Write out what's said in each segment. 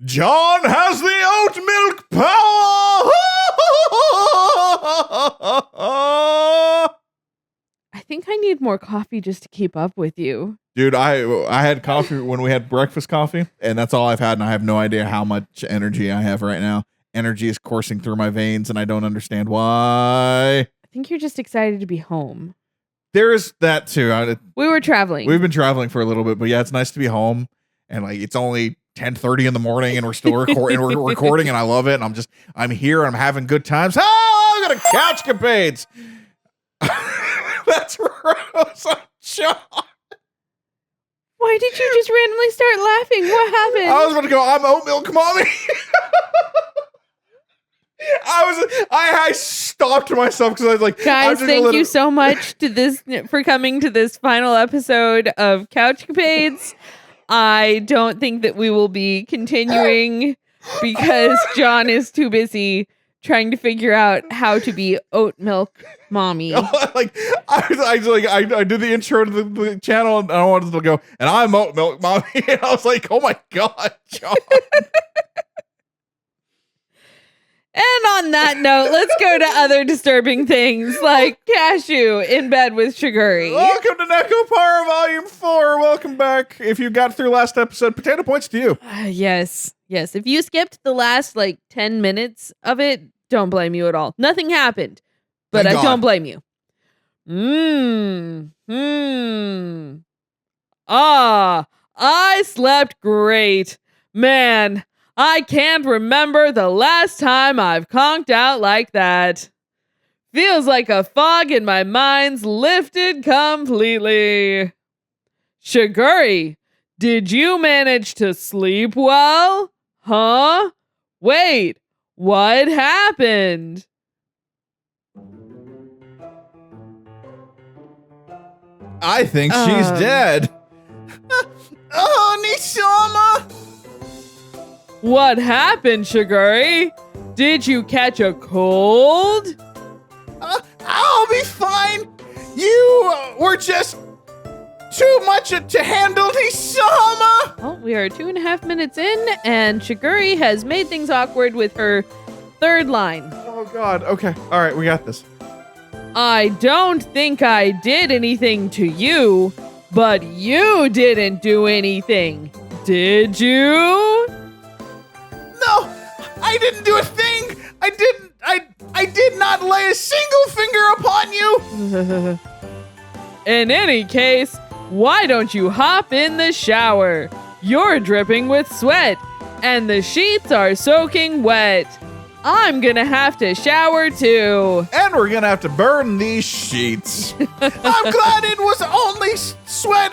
John has the oat milk power! I think I need more coffee just to keep up with you. Dude, I had coffee when we had breakfast coffee, and that's all I've had, and I have no idea how much energy I have right now. Energy is coursing through my veins, and I don't understand why. I think you're just excited to be home. There is that too. We were traveling. We've been traveling for a little bit, but yeah, it's nice to be home. And like, it's only 10:30 in the morning, and we're still recording. We're recording, and I love it. And I'm here, and I'm having good times. Oh, I'm gonna CouchCapades. That's Rose. John. Why did you just randomly start laughing? What happened? I was about to go, I'm oat milk mommy. I stopped myself because I was like, guys, thank you so much for coming to this final episode of CouchCapades. I don't think that we will be continuing because John is too busy trying to figure out how to be oat milk mommy. Like I did the intro to the channel, and I wanted to go, and I'm oat milk mommy, and I was like, oh my god, John. And on that note, let's go to other disturbing things like Cashew in bed with Shiguri. Welcome to Nekopara Volume 4. Welcome back. If you got through last episode, potato points to you. Yes. If you skipped the last 10 minutes of it, don't blame you at all. Nothing happened, but I don't blame you. I slept great. Man, I can't remember the last time I've conked out like that. Feels like a fog in my mind's lifted completely. Shiguri, did you manage to sleep well? Huh? Wait, what happened? I think she's dead. Oh, Nishama! What happened, Shiguri? Did you catch a cold? I'll be fine. You were just too much to handle, Nishama. Well, we are 2.5 minutes in, and Shiguri has made things awkward with her third line. Oh, God. Okay. All right. We got this. I don't think I did anything to you, but you didn't do anything. Did you? No, I didn't do a thing. I did not lay a single finger upon you. In any case, why don't you hop in the shower? You're dripping with sweat, and the sheets are soaking wet. I'm gonna have to shower too. And we're gonna have to burn these sheets. I'm glad it was only sweat.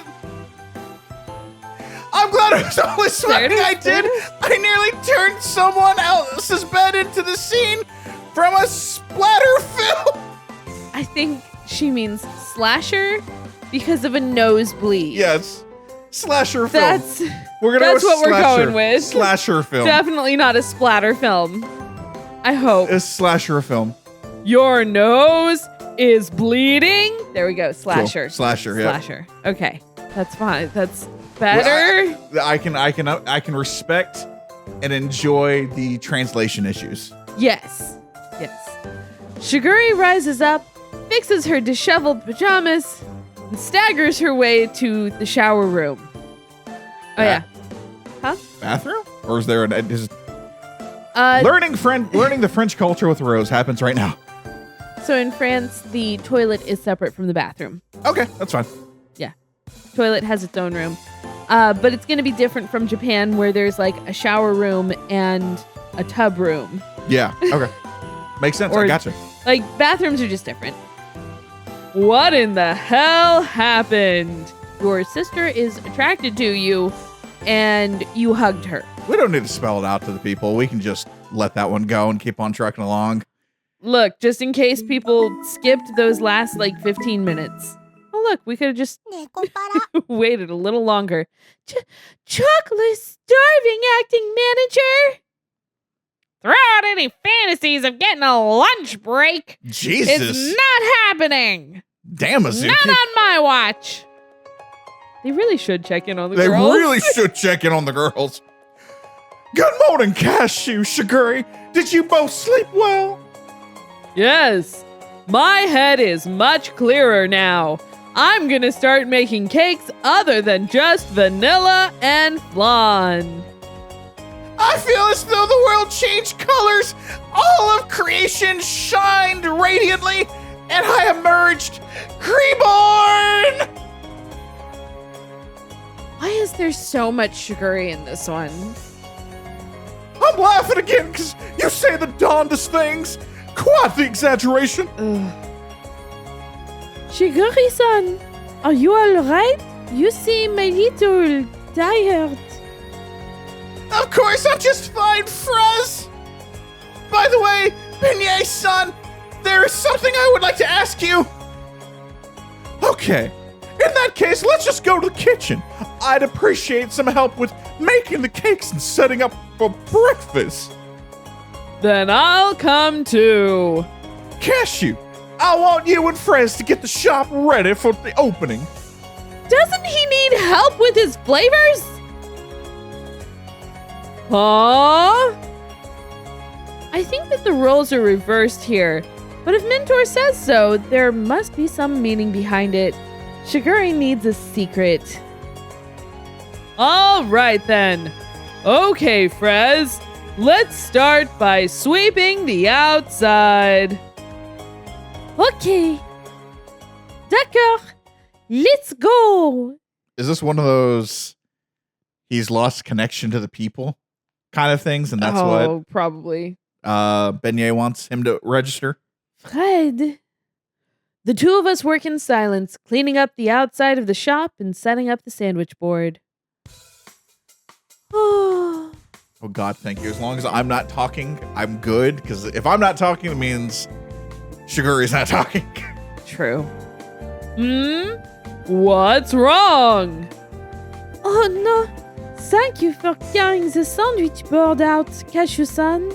I'm glad it was only sweating I did. I nearly turned someone else's bed into the scene from a splatter film. I think she means slasher because of a nosebleed. Yes. Slasher film. That's what we're going with. Slasher film. Definitely not a splatter film. I hope. It's slasher film. Your nose is bleeding. There we go. Slasher. Cool. Slasher, yeah. Slasher. Okay. That's fine. That's better. Well, I can respect and enjoy the translation issues. Yes. Shiguri rises up, fixes her disheveled pajamas, and staggers her way to the shower room. Oh, yeah. Huh? Bathroom? Or is there learning the French culture with Rose happens right now. So in France, the toilet is separate from the bathroom. Okay, that's fine. Yeah. Toilet has its own room. But it's going to be different from Japan, where there's a shower room and a tub room. Yeah, okay. Makes sense. I gotcha. Bathrooms are just different. What in the hell happened? Your sister is attracted to you, and you hugged her. We don't need to spell it out to the people. We can just let that one go and keep on trucking along. Look, just in case people skipped those last 15 minutes. Oh, look, we could have just waited a little longer. Chocolate starving acting manager. Throw out any fantasies of getting a lunch break. Jesus. It's not happening. Damn, Azuki. Not on my watch. They really should check in on the girls. They really should check in on the girls. Good morning, Cashew, Shiguri. Did you both sleep well? Yes, my head is much clearer now. I'm gonna start making cakes other than just vanilla and flan. I feel as though the world changed colors. All of creation shined radiantly, and I emerged reborn. Why is there so much sugary in this one? I'm laughing again because you say the darndest things. Quite the exaggeration. Shiguri-san, are you alright? You seem a little tired. Of course, I'm just fine, Frez. By the way, Beignet-san, there is something I would like to ask you. Okay, in that case, let's just go to the kitchen. I'd appreciate some help with making the cakes and setting up for breakfast. Then I'll come too. Cashew, I want you and Frez to get the shop ready for the opening. Doesn't he need help with his flavors? Huh? I think that the roles are reversed here, but if Mentor says so, there must be some meaning behind it. Shiguri needs a secret. All right then. Okay, Frez. Let's start by sweeping the outside. Okay. D'accord. Let's go. Is this one of those he's lost connection to the people kind of things, and that's what probably Beignet wants him to register? Fred. The two of us work in silence, cleaning up the outside of the shop and setting up the sandwich board. Oh. Oh God, thank you. As long as I'm not talking, I'm good. Because if I'm not talking, it means Shiguri's not talking. True. What's wrong? Oh no. Thank you for carrying the sandwich board out, Cashew-san.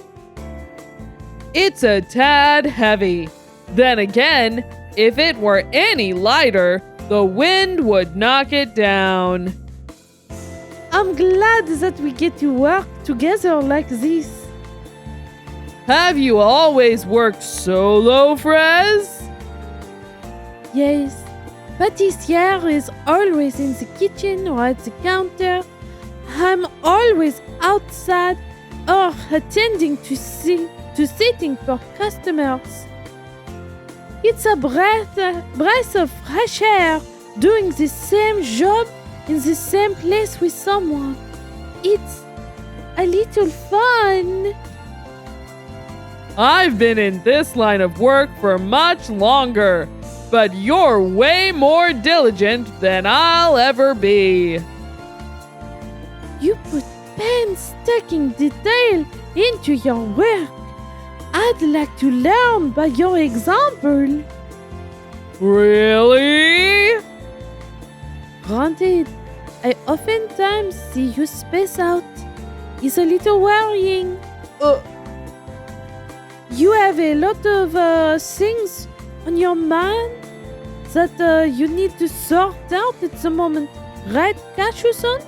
It's a tad heavy. Then again, if it were any lighter, the wind would knock it down. I'm glad that we get to work together like this. Have you always worked solo, Frez? Yes. Pâtissière is always in the kitchen or at the counter. I'm always outside or attending to sitting for customers. It's a breath of fresh air doing the same job in the same place with someone. It's a little fun. I've been in this line of work for much longer, but you're way more diligent than I'll ever be. You put painstaking detail into your work. I'd like to learn by your example. Really? Granted, I oftentimes see you space out. It's a little worrying. You have a lot of things on your mind that you need to sort out at the moment, right, Cashew-san?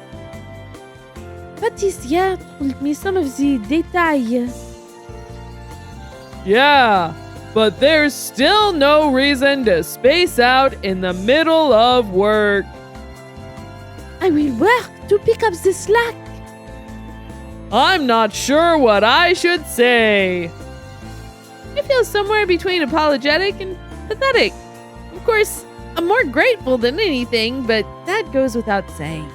Pâtissière told me some of the details. Yeah, but there's still no reason to space out in the middle of work. I will work to pick up the slack. I'm not sure what I should say. I feel somewhere between apologetic and pathetic. Of course, I'm more grateful than anything, but that goes without saying.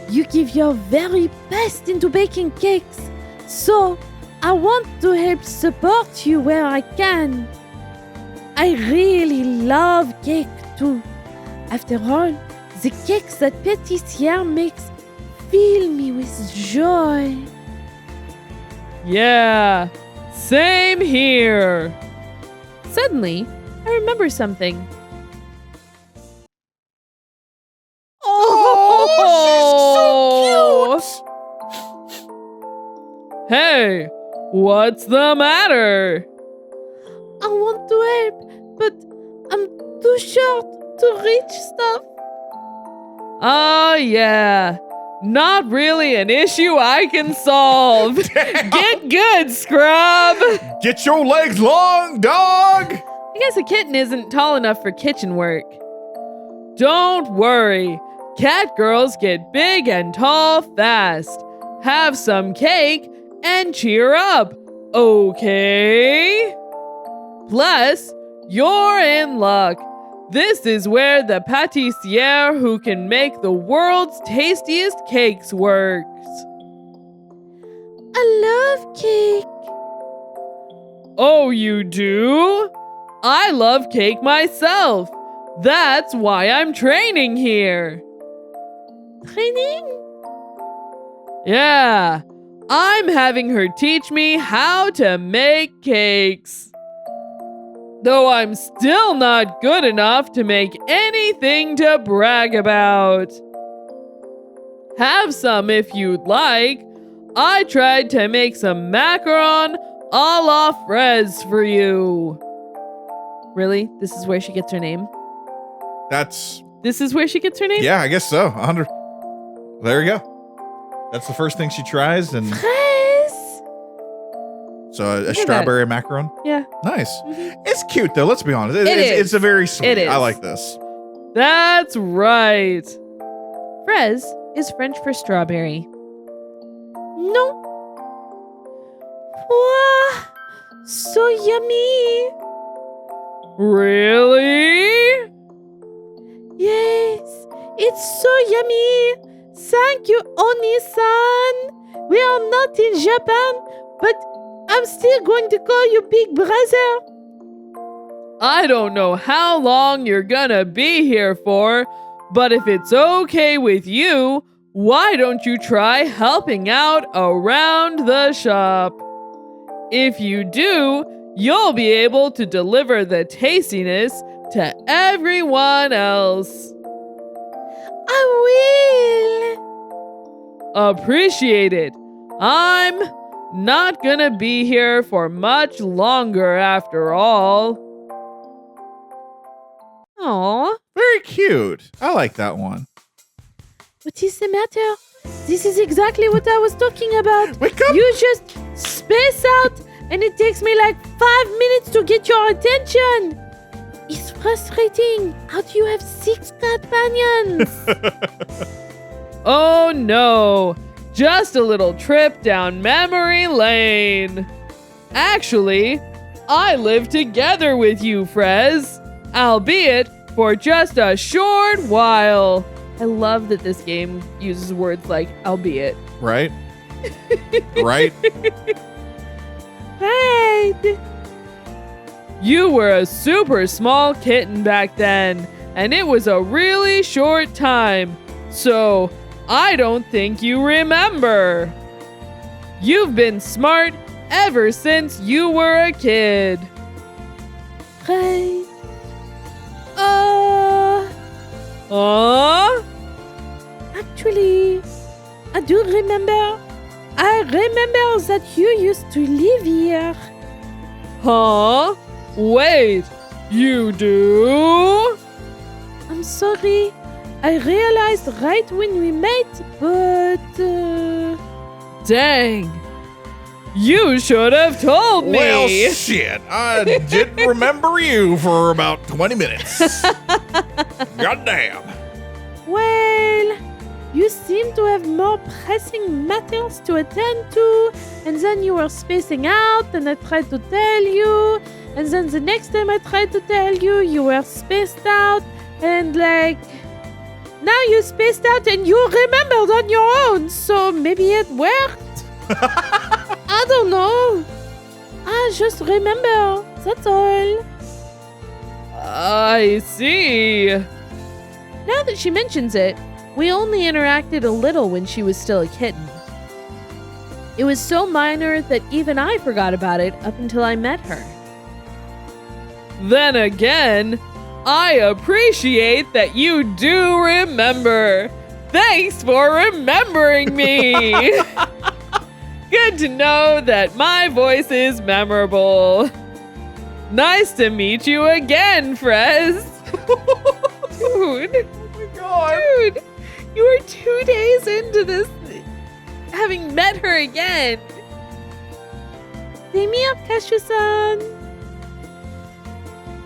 You give your very best into baking cakes, so I want to help support you where I can. I really love cake too. After all, the cakes that Pâtissière makes fill me with joy. Yeah, same here. Suddenly, I remember something. Oh, she's so cute. Hey, what's the matter? I want to help, but I'm too short to reach stuff. Oh, yeah. Not really an issue I can solve. Get good, scrub. Get your legs long, dog. I guess a kitten isn't tall enough for kitchen work. Don't worry. Cat girls get big and tall fast. Have some cake and cheer up, okay? Plus, you're in luck. This is where the pâtissier who can make the world's tastiest cakes works. I love cake. Oh, you do? I love cake myself. That's why I'm training here. Training? Yeah, I'm having her teach me how to make cakes. Though I'm still not good enough to make anything to brag about. Have some if you'd like. I tried to make some macaron a la fraise for you. Really? This is where she gets her name? This is where she gets her name? Yeah, I guess so. 100. There you go. That's the first thing she tries, and Fraise. so a strawberry macaron. Yeah. Nice. Mm-hmm. It's cute though. Let's be honest. It is. It's a very sweet. It is. I like this. That's right. Fraise is French for strawberry. No. Wow, so yummy. Really? Yes, it's so yummy. Thank you, Oni-san. We are not in Japan, but I'm still going to call you Big Brother. I don't know how long you're gonna be here for, but if it's okay with you, why don't you try helping out around the shop? If you do, you'll be able to deliver the tastiness to everyone else. I will. Appreciate it. I'm not gonna be here for much longer after all. Aww. Very cute. I like that one. What is the matter? This is exactly what I was talking about. Wake up. You just space out and it takes me like 5 minutes to get your attention. It's frustrating. How do you have 6 companions? Oh no. Just a little trip down memory lane. Actually, I live together with you, Frez. Albeit for just a short while. I love that this game uses words like albeit. Right? Right? Right. You were a super small kitten back then, and it was a really short time, so I don't think you remember. You've been smart ever since you were a kid. Right. Actually, I do remember. I remember that you used to live here. Huh? Wait, you do? I'm sorry. I realized right when we met, but... Dang. You should have told me. Well, shit. I didn't remember you for about 20 minutes. Goddamn. Well, you seem to have more pressing matters to attend to, and then you were spacing out, and I tried to tell you, and then the next time I tried to tell you, you were spaced out, and like, now you spaced out and you remembered on your own, so maybe it worked. I don't know. I just remember, that's all. I see. Now that she mentions it, we only interacted a little when she was still a kitten. It was so minor that even I forgot about it up until I met her. Then again, I appreciate that you do remember. Thanks for remembering me. Good to know that my voice is memorable. Nice to meet you again, Frez. Dude. Oh my God. Dude, You are 2 days into this, having met her again. Stay me up, Cashew-san.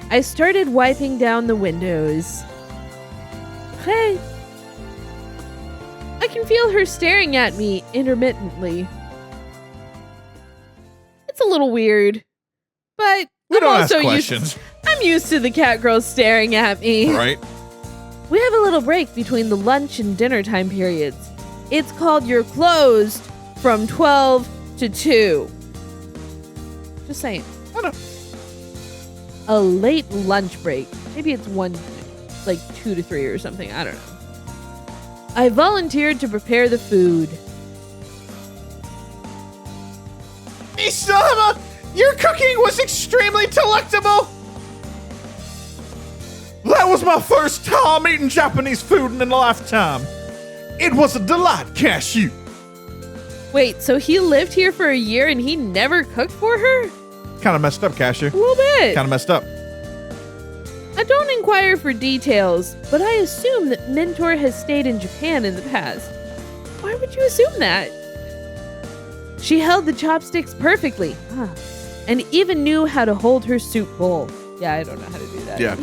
I started wiping down the windows. Hey. I can feel her staring at me intermittently. It's a little weird, but We I'm don't ask also questions. I'm used to the cat girl staring at me. Right? We have a little break between the lunch and dinner time periods. It's called you're closed from 12 to 2. Just saying. I know. A late lunch break. Maybe it's 1, like 2 to 3 or something. I don't know. I volunteered to prepare the food. Isama, your cooking was extremely delectable. That was my first time eating Japanese food in a lifetime. It was a delight, Cashew. Wait, so he lived here for a year and he never cooked for her? Kind of messed up, Cashew. A little bit. Kind of messed up. I don't inquire for details, but I assume that Mentor has stayed in Japan in the past. Why would you assume that? She held the chopsticks perfectly, and even knew how to hold her soup bowl. Yeah, I don't know how to do that. Yeah.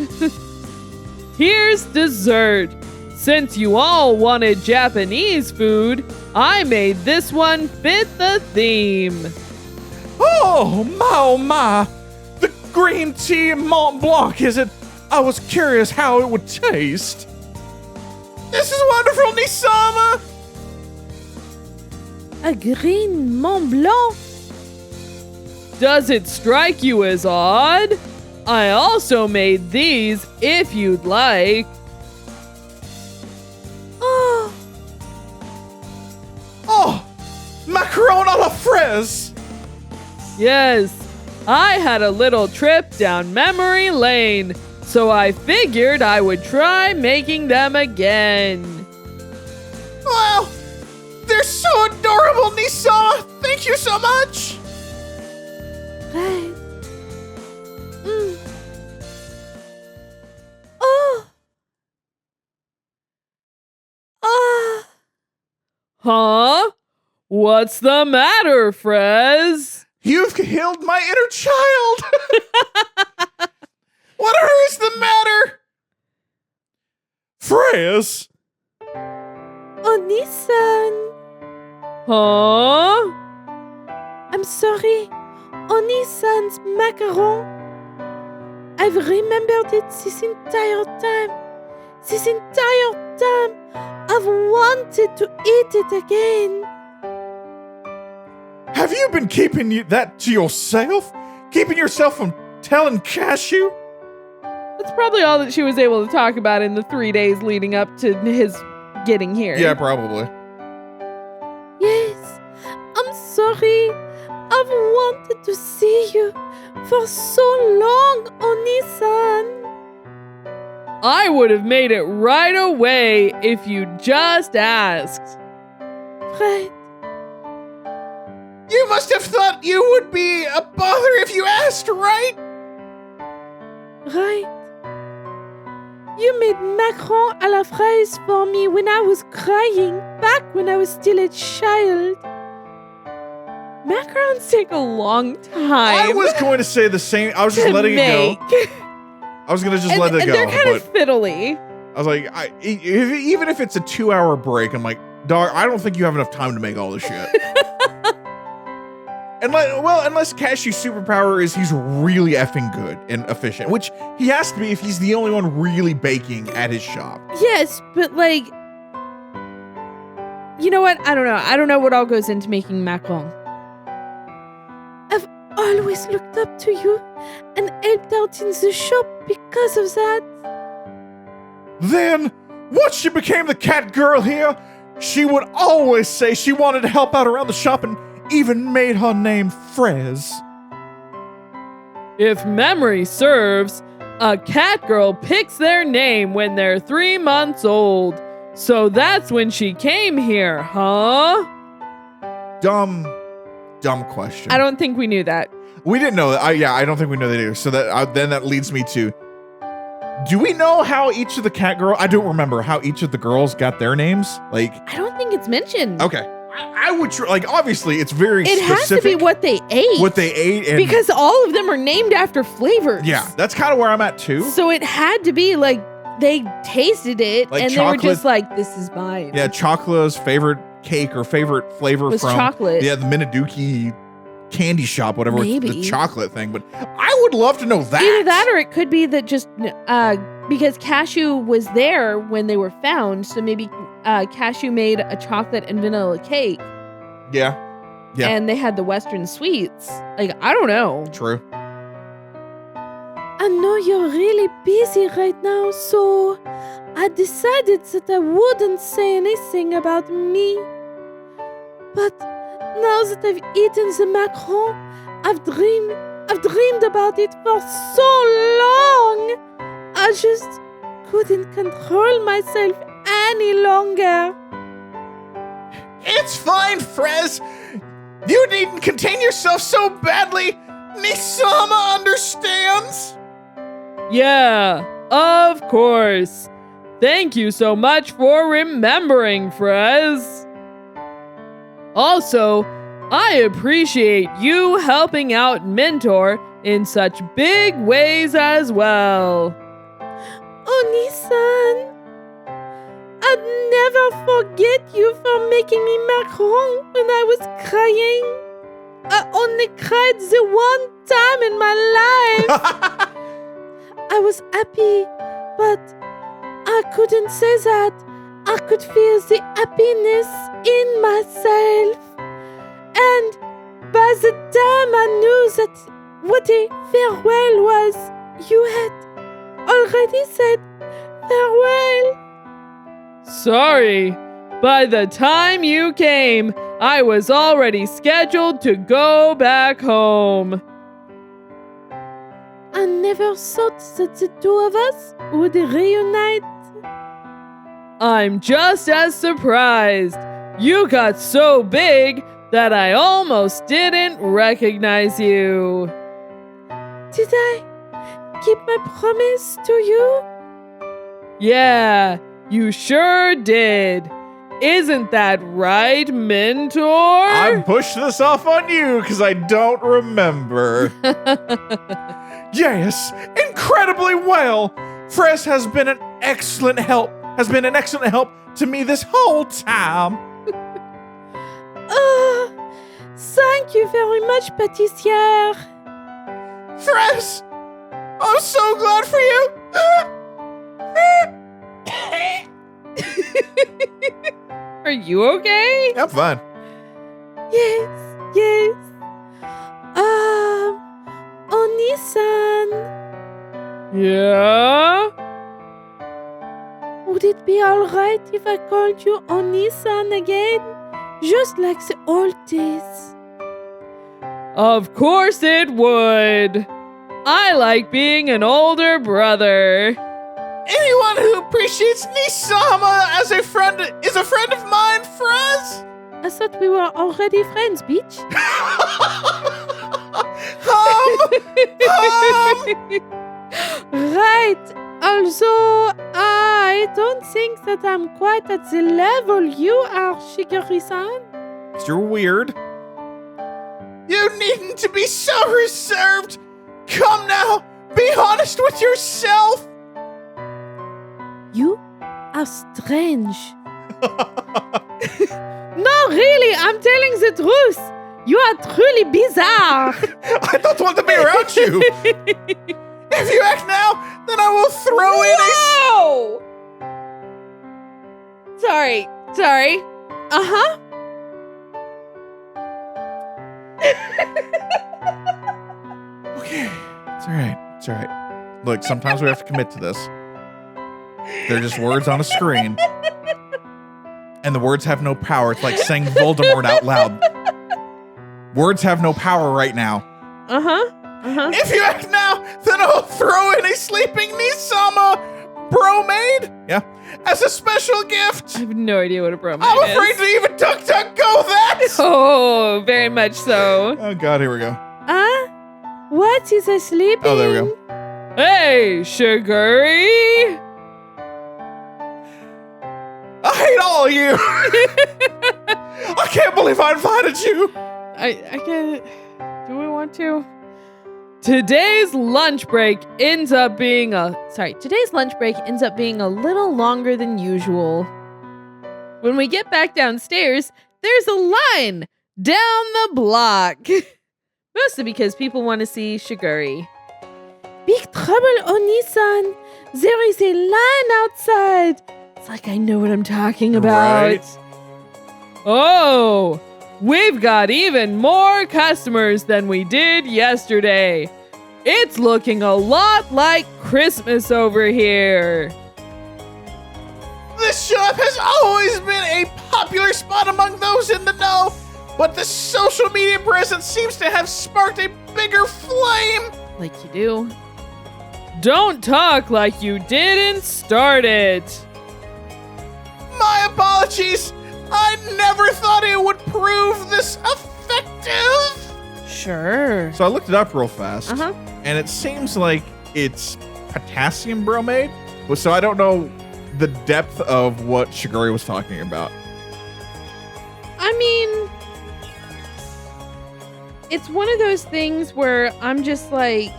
Here's dessert. Since you all wanted Japanese food, I made this one fit the theme. Oh my. The green tea Mont Blanc, is it? I was curious how it would taste. This is wonderful, Nisama. A green Mont Blanc? Does it strike you as odd? I also made these if you'd like. Oh, macaron a la fraise. Yes, I had a little trip down memory lane, so I figured I would try making them again. Wow, they're so adorable, Nisama. Thank you so much. Right. Oh. Huh? What's the matter, Frez? You've healed my inner child. Whatever is the matter? Fraise. Oni-san. Huh? I'm sorry. Oni-san's macaron. I've remembered it this entire time. This entire time, I've wanted to eat it again. Have you been keeping that to yourself? Keeping yourself from telling Cashew? That's probably all that she was able to talk about in the 3 days leading up to his getting here. Yeah, probably. Yes, I'm sorry. I've wanted to see you for so long, Oni-san. I would have made it right away if you just asked. Right. You must have thought you would be a bother if you asked, right? Right. You made macaron à la fraise for me when I was crying, back when I was still a child. Macarons take a long time. I was going to say the same. I was just letting it go. I was going to just let it go. And they're kind of fiddly. I was like, even if it's a 2-hour break, I'm like, dog, I don't think you have enough time to make all this shit. Unless Cashew's superpower is he's really effing good and efficient, which he has to be if he's the only one really baking at his shop. Yes, but like, you know what? I don't know. I don't know what all goes into making macaron. I've always looked up to you and helped out in the shop because of that. Then, once she became the cat girl here, she would always say she wanted to help out around the shop and even made her name Frez. If memory serves, a cat girl picks their name when they're 3 months old. So that's when she came here, huh? Dumb question. I don't think we knew that. We didn't know that. I don't think we know that either. So that then that leads me to, Do we know how each of the cat girl? I don't remember how each of the girls got their names. Like, I don't think it's mentioned. Okay, I would like. Obviously, it's very. It specific has to be what they ate. What they ate, and because all of them are named after flavors. Yeah, that's kind of where I'm at too. So it had to be like they tasted it Like and chocolate, they were just like, "This is mine." Yeah, Chocola's favorite cake or favorite flavor was from chocolate. Yeah, the Minaduki candy shop, whatever. Maybe. The chocolate thing. But I would love to know that. Either that, or it could be that just because Cashew was there when they were found, so maybe Cashew made a chocolate and vanilla cake. Yeah. And they had the Western sweets. Like, I don't know. True. I know you're really busy right now, so I decided that I wouldn't say anything about me. But now that I've eaten the macaron, I've dreamed about it for so long. I just couldn't control myself any longer. It's fine, Frez. You needn't contain yourself so badly. Nisama understands. Yeah, of course. Thank you so much for remembering, Frez. Also, I appreciate you helping out Mentor in such big ways as well. Oni-san, I'd never forget you for making me macaron when I was crying. I only cried the one time in my life. I was happy, but I couldn't say that. I could feel the happiness in myself. And by the time I knew that what a farewell was, you had already said farewell. Sorry. By the time you came, I was already scheduled to go back home. I never thought that the two of us would reunite. I'm just as surprised. You got so big that I almost didn't recognize you. Did I keep my promise to you? Yeah, you sure did. Isn't that right, Mentor? I pushed this off on you because I don't remember. Yes, incredibly well. Frez has been an excellent help. To me this whole time. Thank you very much, Pâtissière. Frez, I'm so glad for you. Are you okay? I'm fine. Yes. Oni-san. Yeah? Would it be alright if I called you Oni-san again? Just like the old days. Of course it would. I like being an older brother. Anyone who appreciates Nisama as a friend is a friend of mine, Frez. I thought we were already friends, bitch. Right. Also, I don't think that I'm quite at the level you are, Shigeri-san. You're weird. You needn't to be so reserved. Come now, be honest with yourself. You are strange. No, really, I'm telling the truth. You are truly bizarre. I don't want to be around you. If you act now, then I will throw in a... Sorry. Uh-huh. Okay, it's all right. Look, sometimes we have to commit to this. They're just words on a screen. And the words have no power. It's like saying Voldemort out loud. Words have no power right now. If you act now, then I'll throw in a sleeping Nisama bromade. Yeah, as a special gift. I have no idea what a bromade is. I'm afraid to even go that. Oh, very much so. Oh God, here we go. What is a sleeping? Oh, there we go. Hey, Sugary! I hate all of you. I can't believe I invited you. I can't. Do we want to? Today's lunch break ends up being a little longer than usual. When we get back downstairs, there's a line down the block. Mostly because people want to see Shiguri. Big trouble, Oni-san. There is a line outside. It's like I know what I'm talking about. Right. Oh, we've got even more customers than we did yesterday. It's looking a lot like Christmas over here. This shop has always been a popular spot among those in the know, but the social media presence seems to have sparked a bigger flame. Like you do. Don't talk like you didn't start it. My apologies. I never thought it would prove this effective. Sure. So I looked it up real fast, Uh-huh. and it seems like it's potassium bromide. So I don't know the depth of what Shiguri was talking about. I mean, it's one of those things where I'm just like,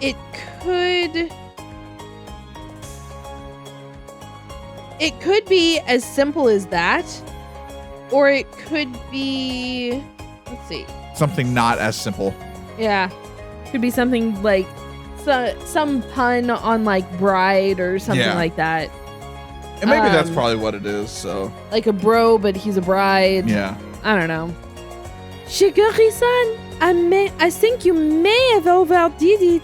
it could be as simple as that, or it could be, let's see. Something not as simple. Yeah. Could be something like some pun on like bride or something like that. And maybe that's probably what it is, so. Like a bro, but he's a bride. Yeah. I don't know. Shiguri-san, I think you may have overdid it.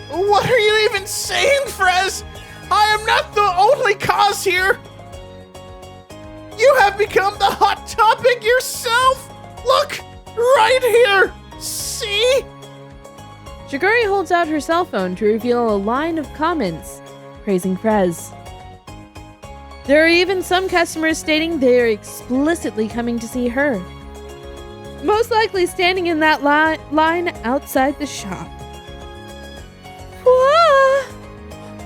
What are you even saying, Frez? I am not the only cause here. You have become the hot topic yourself. Look, right here. See? Shiguri holds out her cell phone to reveal a line of comments praising Frez. There are even some customers stating they are explicitly coming to see her. Most likely standing in that line outside the shop. Whoa!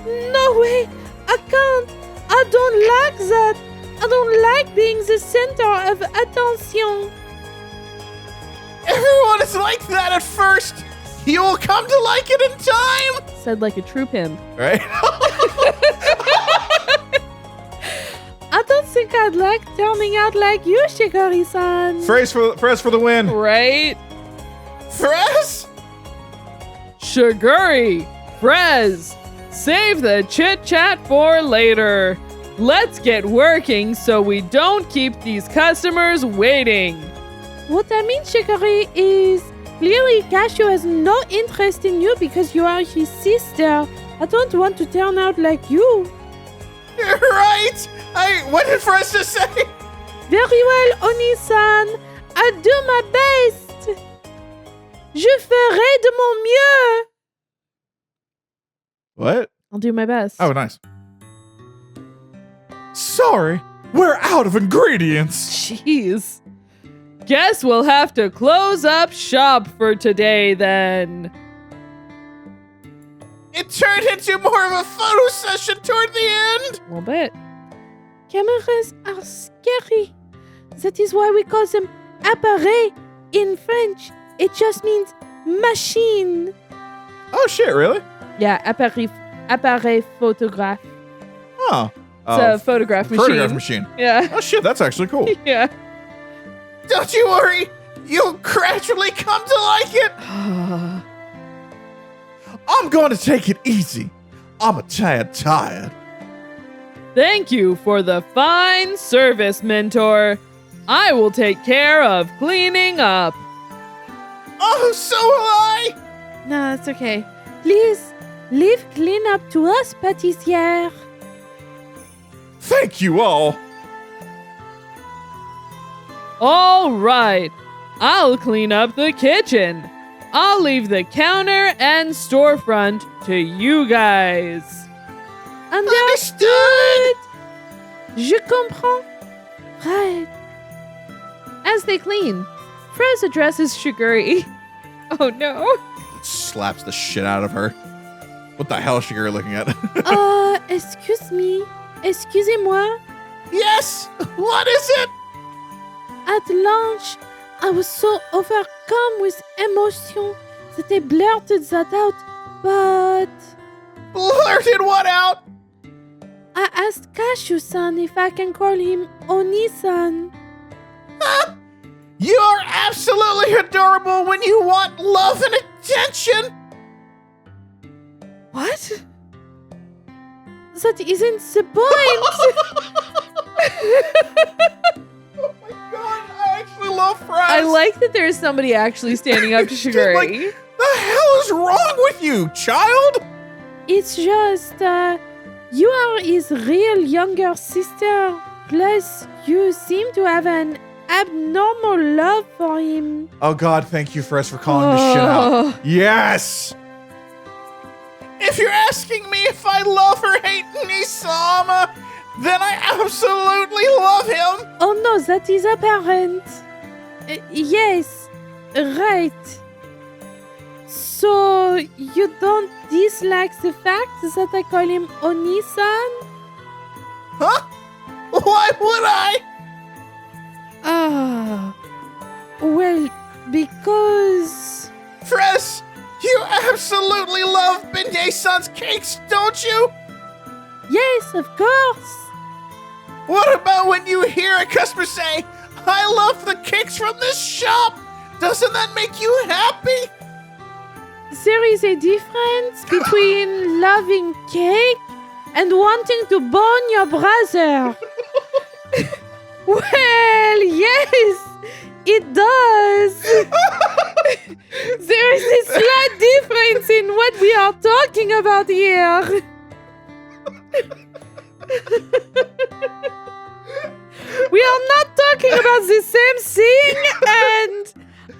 No way! I can't! I don't like that! I don't like being the center of attention! Everyone is like that at first. You will come to like it in time. Said like a true pimp. Right? I don't think I'd like turning out like you, Shiguri-san. Frez for the win. Right? Frez? Shiguri, Frez, save the chit-chat for later. Let's get working so we don't keep these customers waiting. What I mean, Shiguri, is clearly Cashew has no interest in you because you are his sister. I don't want to turn out like you. You're right. What did Frez just say? Very well, Oni-san. I'll do my best. Je ferai de mon mieux. What? I'll do my best. Oh, nice. Sorry, we're out of ingredients. Jeez. Guess we'll have to close up shop for today then. It turned into more of a photo session toward the end. A little bit. Cameras are scary. That is why we call them appareils in French. It just means machine. Oh shit, really? Yeah, appareil photographe. Oh. It's a photograph machine. Photograph machine. Yeah. Oh shit, that's actually cool. Yeah. Don't you worry. You'll gradually come to like it. I'm going to take it easy. I'm a tad tired. Thank you for the fine service, Mentor. I will take care of cleaning up. Oh, so will I. No, that's okay. Please, leave cleanup to us, pâtissière. Thank you all. All right. I'll clean up the kitchen. I'll leave the counter and storefront to you guys. Understood. Je comprends. Right. As they clean, Frez addresses Shiguri. Oh no. slaps the shit out of her. What the hell is Shiguri looking at? Excuse me. Excusez-moi. Yes! What is it? At lunch, I was so overcome with emotion that I blurted that out, but... Blurted what out? I asked Kashu-san if I can call him Oni-san. Huh? You are absolutely adorable when you want love and attention! What? That isn't the point! Oh my god, I actually love Fraz! I like that there's somebody actually standing up to Shiguri. Like, the hell is wrong with you, child? It's just, you are his real younger sister. Plus, you seem to have an abnormal love for him. Oh god, thank you, Fraz, for calling this shit out. Yes! If you're asking me if I love or hate Nisama, then I absolutely love him! Oh no, that is apparent. Yes, right. So, you don't dislike the fact that I call him Oni-san? Huh? Why would I? Well, because... Fraz, you absolutely love Beignet-san's cakes, don't you? Yes, of course. What about when you hear a customer say, I love the cakes from this shop? Doesn't that make you happy? There is a difference between loving cake and wanting to bone your brother. Well, yes, it does. There is a slight difference in what we are talking about here. We are not talking about the same thing, and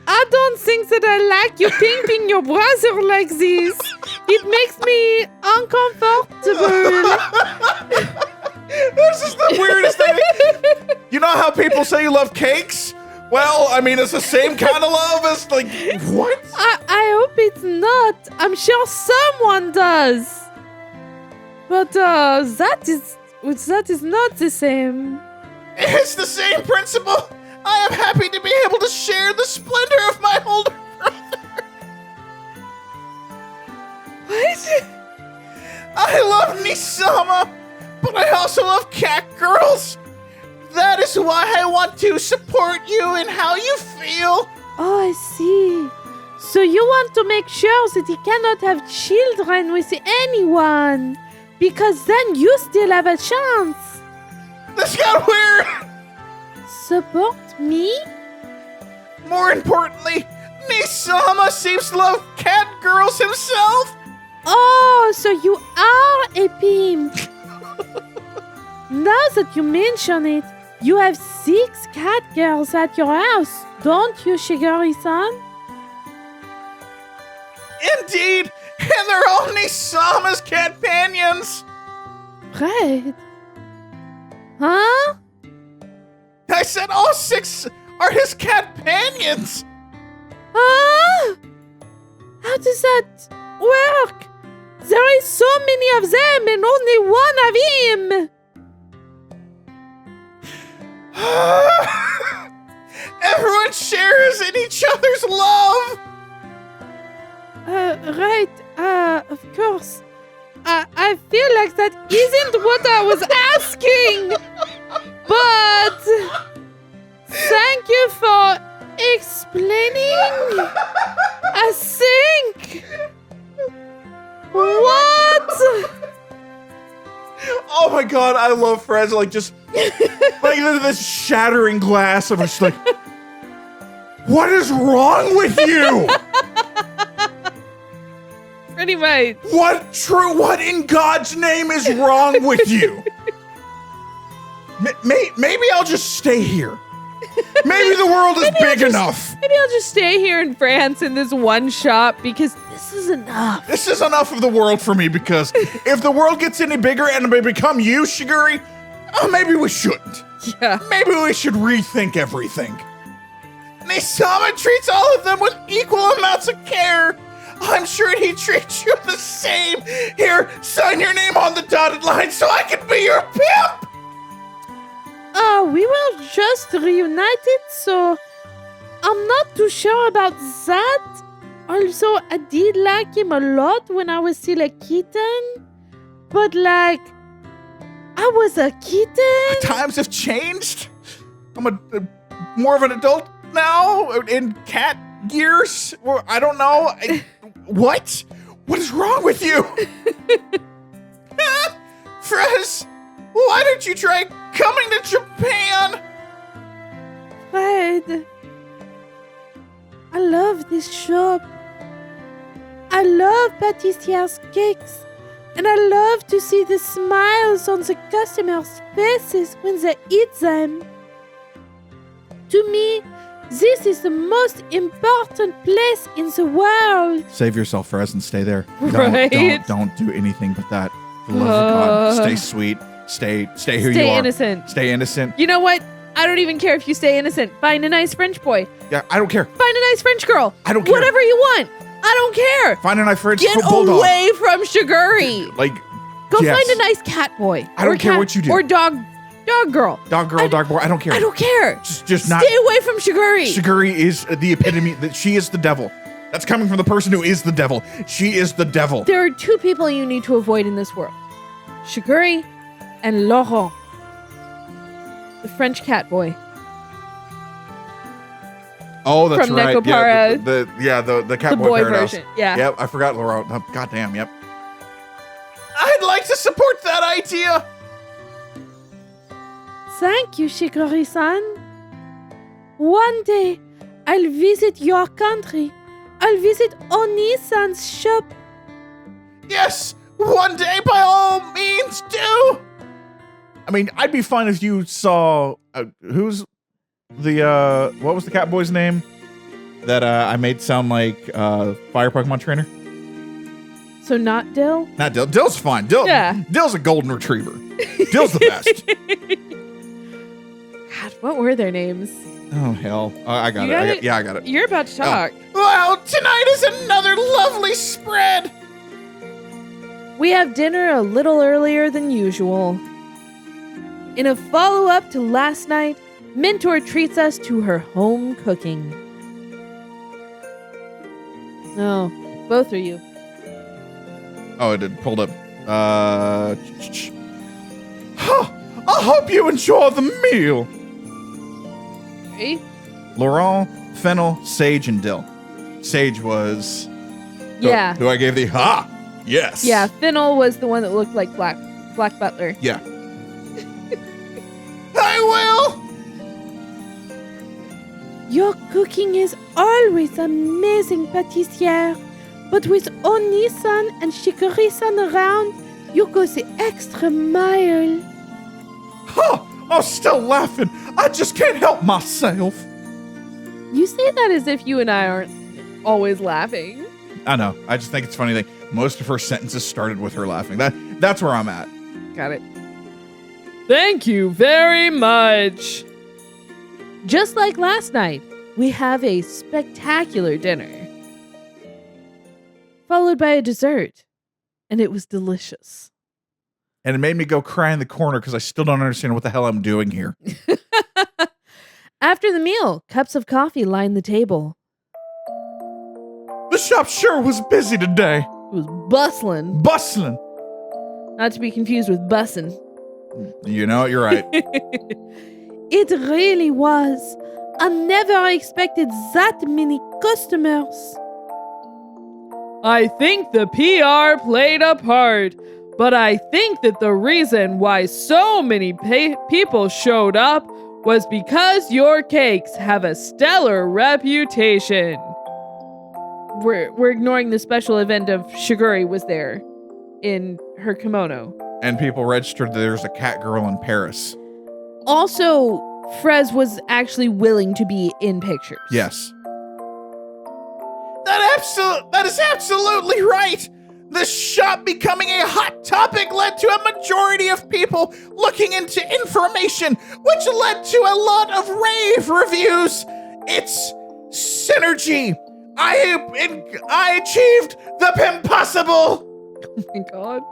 I don't think that I like you pimping your brother like this. It makes me uncomfortable. This is the weirdest thing. You know how people say you love cakes? Well, I mean, it's the same kind of love as, like, what? I hope it's not. I'm sure someone does. But that is not the same. It's the same principle. I am happy to be able to share the splendor of my older brother. What? I love Nisama, but I also love cat girls. That is why I want to support you in how you feel. Oh, I see. So you want to make sure that he cannot have children with anyone, because then you still have a chance. This got weird. Support me? More importantly, Nisama seems to love cat girls himself. Oh, so you are a pimp. Now that you mention it, you have 6 cat girls at your house, don't you, Shiguri-san? Indeed, and they're all Nisama's companions. Right. Huh? I said all 6 are his companions. Huh? How does that work? There is so many of them and only one of him. Everyone shares in each other's love. Right. Of course. I feel like that isn't what I was asking. But thank you for explaining. I think. What? Oh my god, I love Fraz. Like, just like this shattering glass of just like, what is wrong with you? Pretty much. What in God's name is wrong with you? Maybe I'll just stay here. Maybe the world is big enough. Maybe I'll just stay here in France in this one shop because this is enough. This is enough of the world for me, because if the world gets any bigger and it become you, Shiguri, maybe we shouldn't. Yeah. Maybe we should rethink everything. Nisama treats all of them with equal amounts of care. I'm sure he treats you the same. Here, sign your name on the dotted line so I can be your pimp. We were just reunited, so I'm not too sure about that. Also, I did like him a lot when I was still a kitten. But, like, I was a kitten. Times have changed. I'm more of an adult now in cat years. Or I don't know. What? What is wrong with you? Frez, why don't you try coming to Japan? Fred, I love this shop. I love pâtissiers' cakes. And I love to see the smiles on the customers' faces when they eat them. To me, this is the most important place in the world. Save yourself, Frez, and stay there. Right? Don't do anything but that. For the love of God, stay sweet. Stay who you are. Stay innocent. Stay innocent. You know what? I don't even care if you stay innocent. Find a nice French boy. Yeah, I don't care. Find a nice French girl. I don't care. Whatever you want. I don't care. Find a nice French Get bulldog. away from Shiguri. Like, Go yes. find a nice cat boy. I don't Or care cat- what you do. Or dog girl. Dog girl, dog boy. I don't care. I don't care. Just not. Stay away from Shiguri. Shiguri is the epitome that she is the devil. That's coming from the person who is the devil. She is the devil. There are two people you need to avoid in this world. Shiguri and Laurent. The French cat boy. Oh, that's From right. Nekopara. Yeah, the cat The boy boy paradise. version. Yeah. Yep, I forgot Laurent. Oh, goddamn, yep. I'd like to support that idea. Thank you, Shiguri-san. One day, I'll visit your country. I'll visit Oni-san's shop. Yes, one day by all means do. I mean, I'd be fine if you saw who's the what was the cat boy's name that I made sound like Fire Pokemon trainer? So not Dill? Not Dill. Dill's fine. Dill's a golden retriever. Dill's the best. God, what were their names? Oh hell! I got You it. got it? Yeah, I got it. You're about to talk. Well, tonight is another lovely spread. We have dinner a little earlier than usual. In a follow-up to last night, Mentor treats us to her home cooking. No, both are you. Oh, it did pulled up. I hope you enjoy the meal. Hey? Laurent, Fennel, Sage, and Dill. Sage was Yeah. who I gave the yes. Yeah, Fennel was the one that looked like Black Butler. Yeah. I will. Your cooking is always amazing, pâtissière. But with Oni-san and Shiguri-san around, you go the extra mile. I'm still laughing. I just can't help myself. You say that as if you and I aren't always laughing. I know. I just think it's funny that most of her sentences started with her laughing. That's where I'm at. Got it. Thank you very much. Just like last night, we have a spectacular dinner, followed by a dessert, and it was delicious. And it made me go cry in the corner because I still don't understand what the hell I'm doing here. After the meal, cups of coffee lined the table. The shop sure was busy today. It was bustling, Bustling. not to be confused with bussin'. You know, you're right. It really was. I never expected that many customers. I think the PR played a part, but I think that the reason why so many people showed up was because your cakes have a stellar reputation. We're ignoring the special event of Shiguri was there in her kimono. And people registered that there's a cat girl in Paris. Also, Frez was actually willing to be in pictures. Yes. That is absolutely right. The shop becoming a hot topic led to a majority of people looking into information, which led to a lot of rave reviews. It's synergy. I achieved the impossible. Oh my god.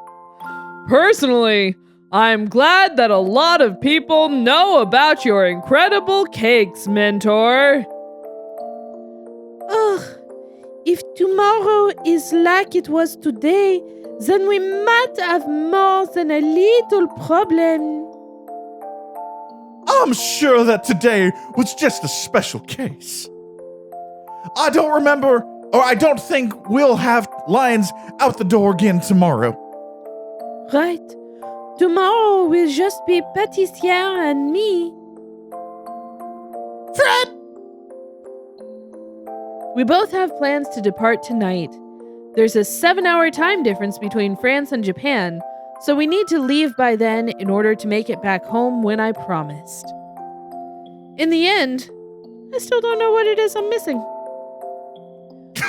Personally, I'm glad that a lot of people know about your incredible cakes, Mentor. Ugh. If tomorrow is like it was today, then we might have more than a little problem. I'm sure that today was just a special case. I don't think we'll have lines out the door again tomorrow. Right. Tomorrow will just be Pâtissière and me. Fred! We both have plans to depart tonight. There's a 7-hour time difference between France and Japan, so we need to leave by then in order to make it back home when I promised. In the end, I still don't know what it is I'm missing.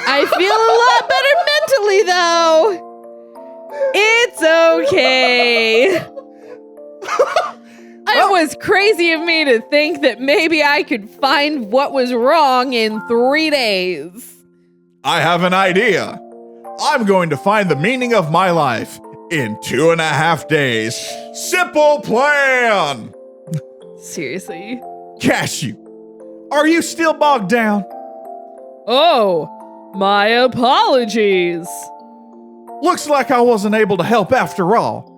I feel a lot better mentally, though. It's okay. It was crazy of me to think that maybe I could find what was wrong in 3 days. I have an idea. I'm going to find the meaning of my life in 2.5 days. Simple plan. Seriously. Cashew, are you still bogged down? Oh, my apologies. Looks like I wasn't able to help after all.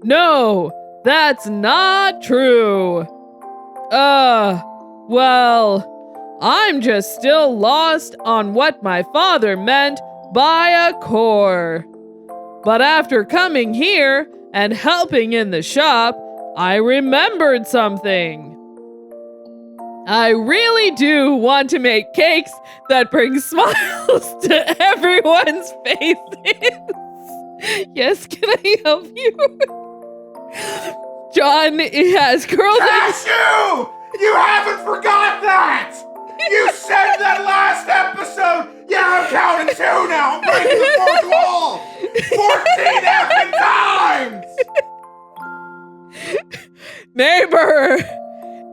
No, that's not true. Well, I'm just still lost on what my father meant by a core. But after coming here and helping in the shop, I remembered something. I really do want to make cakes that bring smiles to everyone's faces. Yes, can I help you? John has curled Cashew! You haven't forgot that! You said that last episode! Yeah, I'm counting 2 now! I'm breaking the 4th wall! 14 effing times! Neighbor,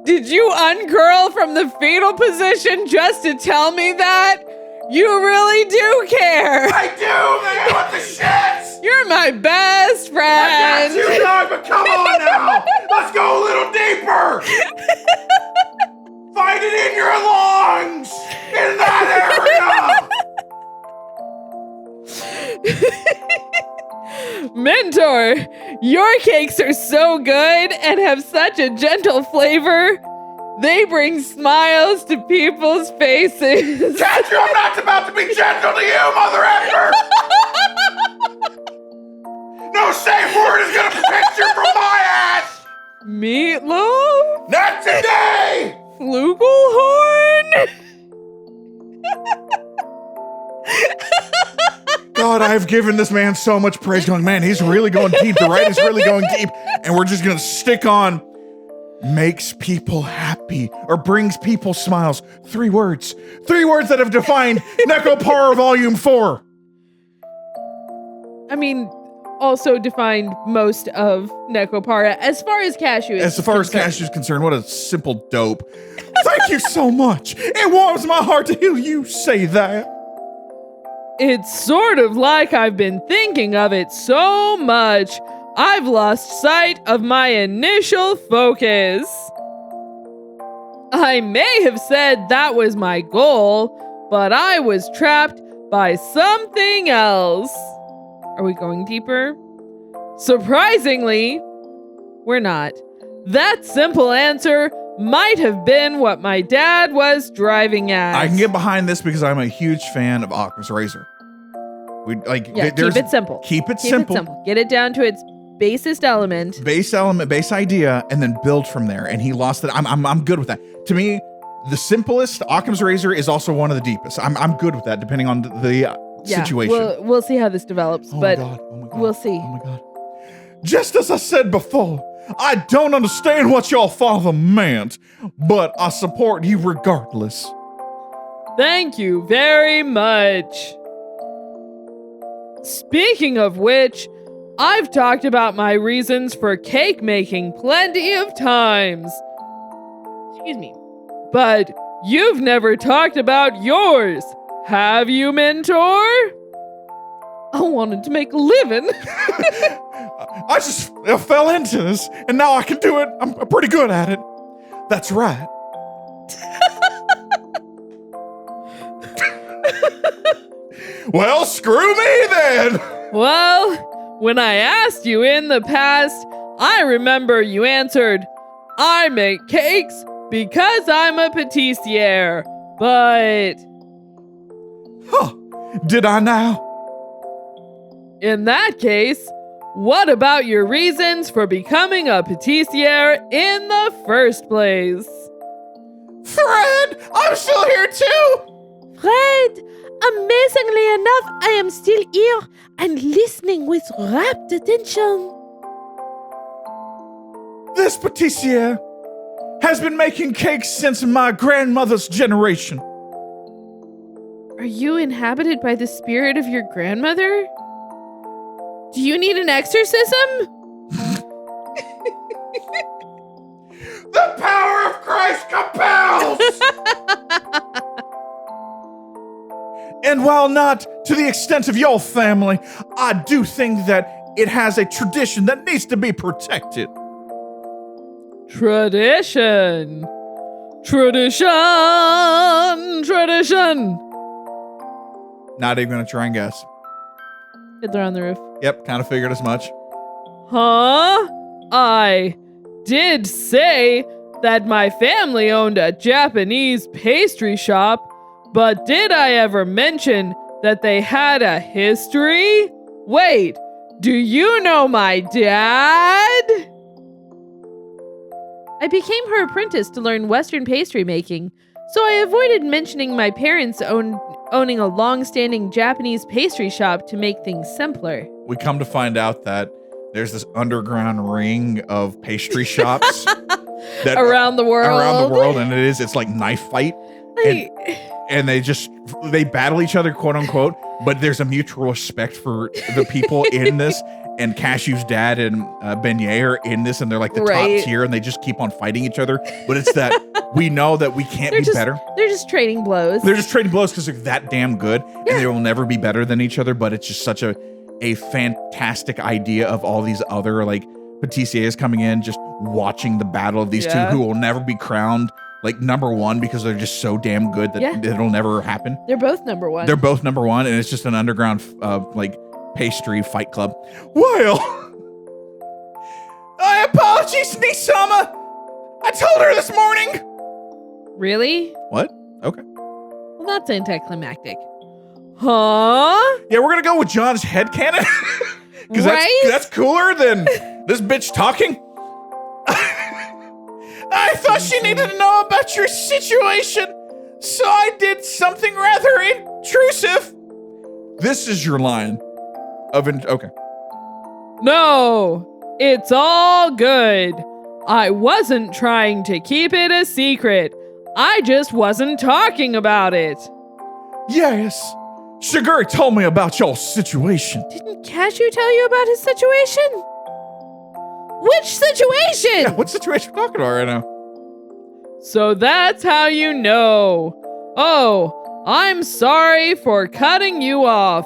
did you uncurl from the fetal position just to tell me that? You really do care! I do, man! What the shit? You're my best friend! I got you, dog, but come on now! Let's go a little deeper! Find it in your lungs! In that area! Mentor, your cakes are so good and have such a gentle flavor. They bring smiles to people's faces. Cashew, I'm not about to be gentle to you, mother effer! No safe word is gonna protect you from my ass! Meatloaf? Not today! Flugelhorn? God, I've given this man so much praise, going, man, he's really going deep. The writing's really going deep. And we're just gonna stick on makes people happy or brings people smiles. 3 words. 3 words that have defined Nekopara Volume 4. I mean, also defined most of Nekopara as far as Cashew is As far as Cashew is concerned, what a simple dope. Thank you so much. It warms my heart to hear you say that. It's sort of like I've been thinking of it so much, I've lost sight of my initial focus. I may have said that was my goal, but I was trapped by something else. Are we going deeper? Surprisingly, we're not. That simple answer might have been what my dad was driving at. I can get behind this because I'm a huge fan of Occam's Razor. We like keep it simple. Keep it simple. Get it down to its basest element. Base idea, and then build from there. And he lost it. I'm good with that. To me, the simplest Occam's Razor is also one of the deepest. I'm good with that, depending on the situation. We'll see how this develops, but my God. We'll see. Oh my God. Just as I said before, I don't understand what your father meant, but I support you regardless. Thank you very much. Speaking of which, I've talked about my reasons for cake making plenty of times. Excuse me. But you've never talked about yours. Have you, mentor? I wanted to make a living. I just fell into this, and now I can do it. I'm pretty good at it. That's right. Well, screw me then. Well, when I asked you in the past, I remember you answered, I make cakes because I'm a patissiere. But Huh. Did I now? in that case, what about your reasons for becoming a patissiere in the first place? Fred, I'm still here too. Fred, amazingly enough, I am still here and listening with rapt attention. This patissiere has been making cakes since my grandmother's generation. Are you inhabited by the spirit of your grandmother? Do you need an exorcism? The power of Christ compels! And while not to the extent of your family, I do think that it has a tradition that needs to be protected. Tradition. Tradition. Tradition. Not even gonna try and guess. Fiddler on the Roof. Yep, kind of figured as much. Huh? I did say that my family owned a Japanese pastry shop, but did I ever mention that they had a history? Wait, do you know my dad? I became her apprentice to learn Western pastry making, so I avoided mentioning my parents owning a long-standing Japanese pastry shop to make things simpler. We come to find out that there's this underground ring of pastry shops that Around the world. and it's like knife fight. And they battle each other, quote unquote, but there's a mutual respect for the people in this. And Cashew's dad and Beignet are in this, and they're like the top tier, and they just keep on fighting each other. But it's that we know that we can't be better. They're just trading blows. They're just trading blows because they're that damn good, and they will never be better than each other. But it's just such a fantastic idea of all these other like patissiers coming in, just watching the battle of these two who will never be crowned like number one because they're just so damn good that it'll never happen. They're both number one. They're both number one, and it's just an underground like pastry fight club. Well, I apologize, Nisama. I told her this morning. Really? What? Okay. Well, that's anticlimactic. Huh? Yeah, we're gonna go with John's headcanon. Because that's cooler than this bitch talking. I thought she needed to know about your situation, so I did something rather intrusive. This is your line of okay. No, it's all good. I wasn't trying to keep it a secret. I just wasn't talking about it. Yes, Shiguri told me about your situation. Didn't Cashew tell you about his situation? Which situation? Yeah, what situation we're talking about right now? So that's how you know. Oh, I'm sorry for cutting you off.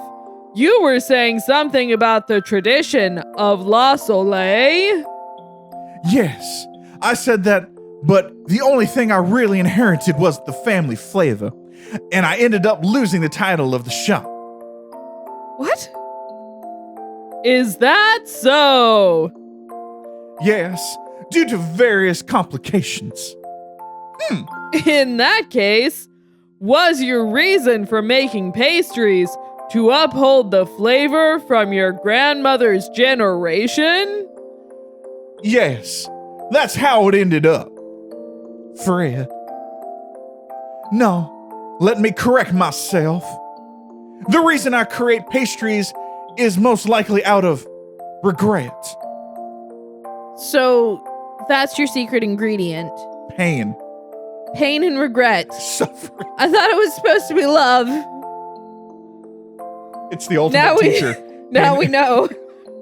You were saying something about the tradition of La Soleil? Yes, I said that, but the only thing I really inherited was the family flavor, and I ended up losing the title of the shop. What? Is that so? Yes, due to various complications. In that case, was your reason for making pastries to uphold the flavor from your grandmother's generation? Yes, that's how it ended up. Fred. No, let me correct myself. The reason I create pastries is most likely out of regret. So, that's your secret ingredient. Pain. Pain and regret. Suffering. I thought it was supposed to be love. It's the ultimate teacher. Now we know.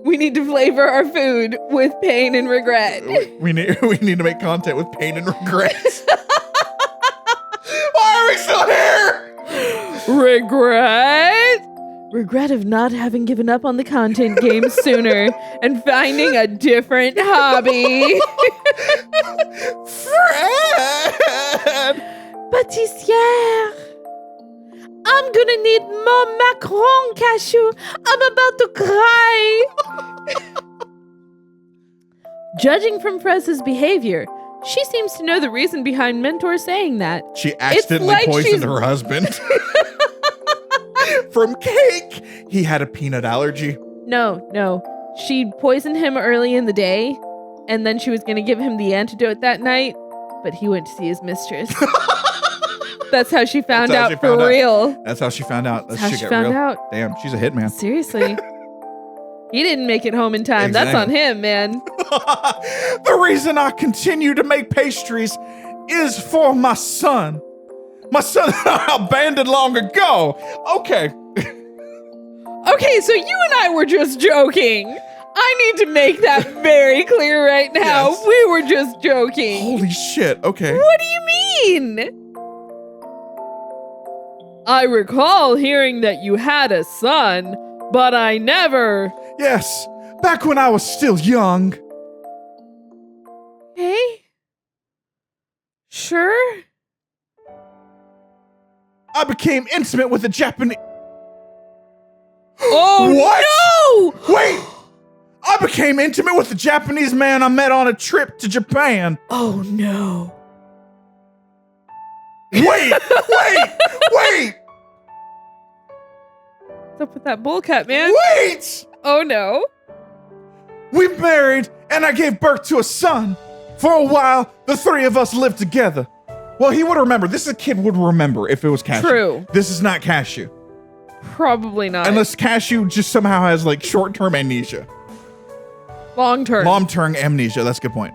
We need to flavor our food with pain and regret. We need to make content with pain and regret. Why are we still here? Regret? Regret of not having given up on the content game sooner and finding a different hobby. Fred! Pâtissière. I'm gonna need more macaron cashew. I'm about to cry. Judging from Frez's behavior, she seems to know the reason behind Mentor saying that. She accidentally like poisoned she's- her husband. From cake. He had a peanut allergy. No. She poisoned him early in the day, and then she was going to give him the antidote that night, but he went to see his mistress. That's how she found That's how out she for found out. real. That's how she found out. That's That how shit she got found real. out. Damn, she's a hitman. Seriously. He didn't make it home in time. That's on him, man. The reason I continue to make pastries is for my son. My son I abandoned long ago. Okay. Okay, so you and I were just joking. I need to make that very clear right now. Yes. We were just joking. Holy shit. Okay. What do you mean? I recall hearing that you had a son, but I never. Yes. Back when I was still young. Hey? Sure? I became intimate with a Japanese. Oh, What? no! Wait! I became intimate with a Japanese man I met on a trip to Japan. Oh, no. Wait! Wait! What's up with that bowl cut, man? Wait! Oh, no. We married and I gave birth to a son. For a while, the three of us lived together. Well, he would remember. This kid would remember if it was Cashew. True. This is not Cashew. Probably not. Unless Cashew just somehow has like short-term amnesia. Long term. Long-term amnesia, that's a good point.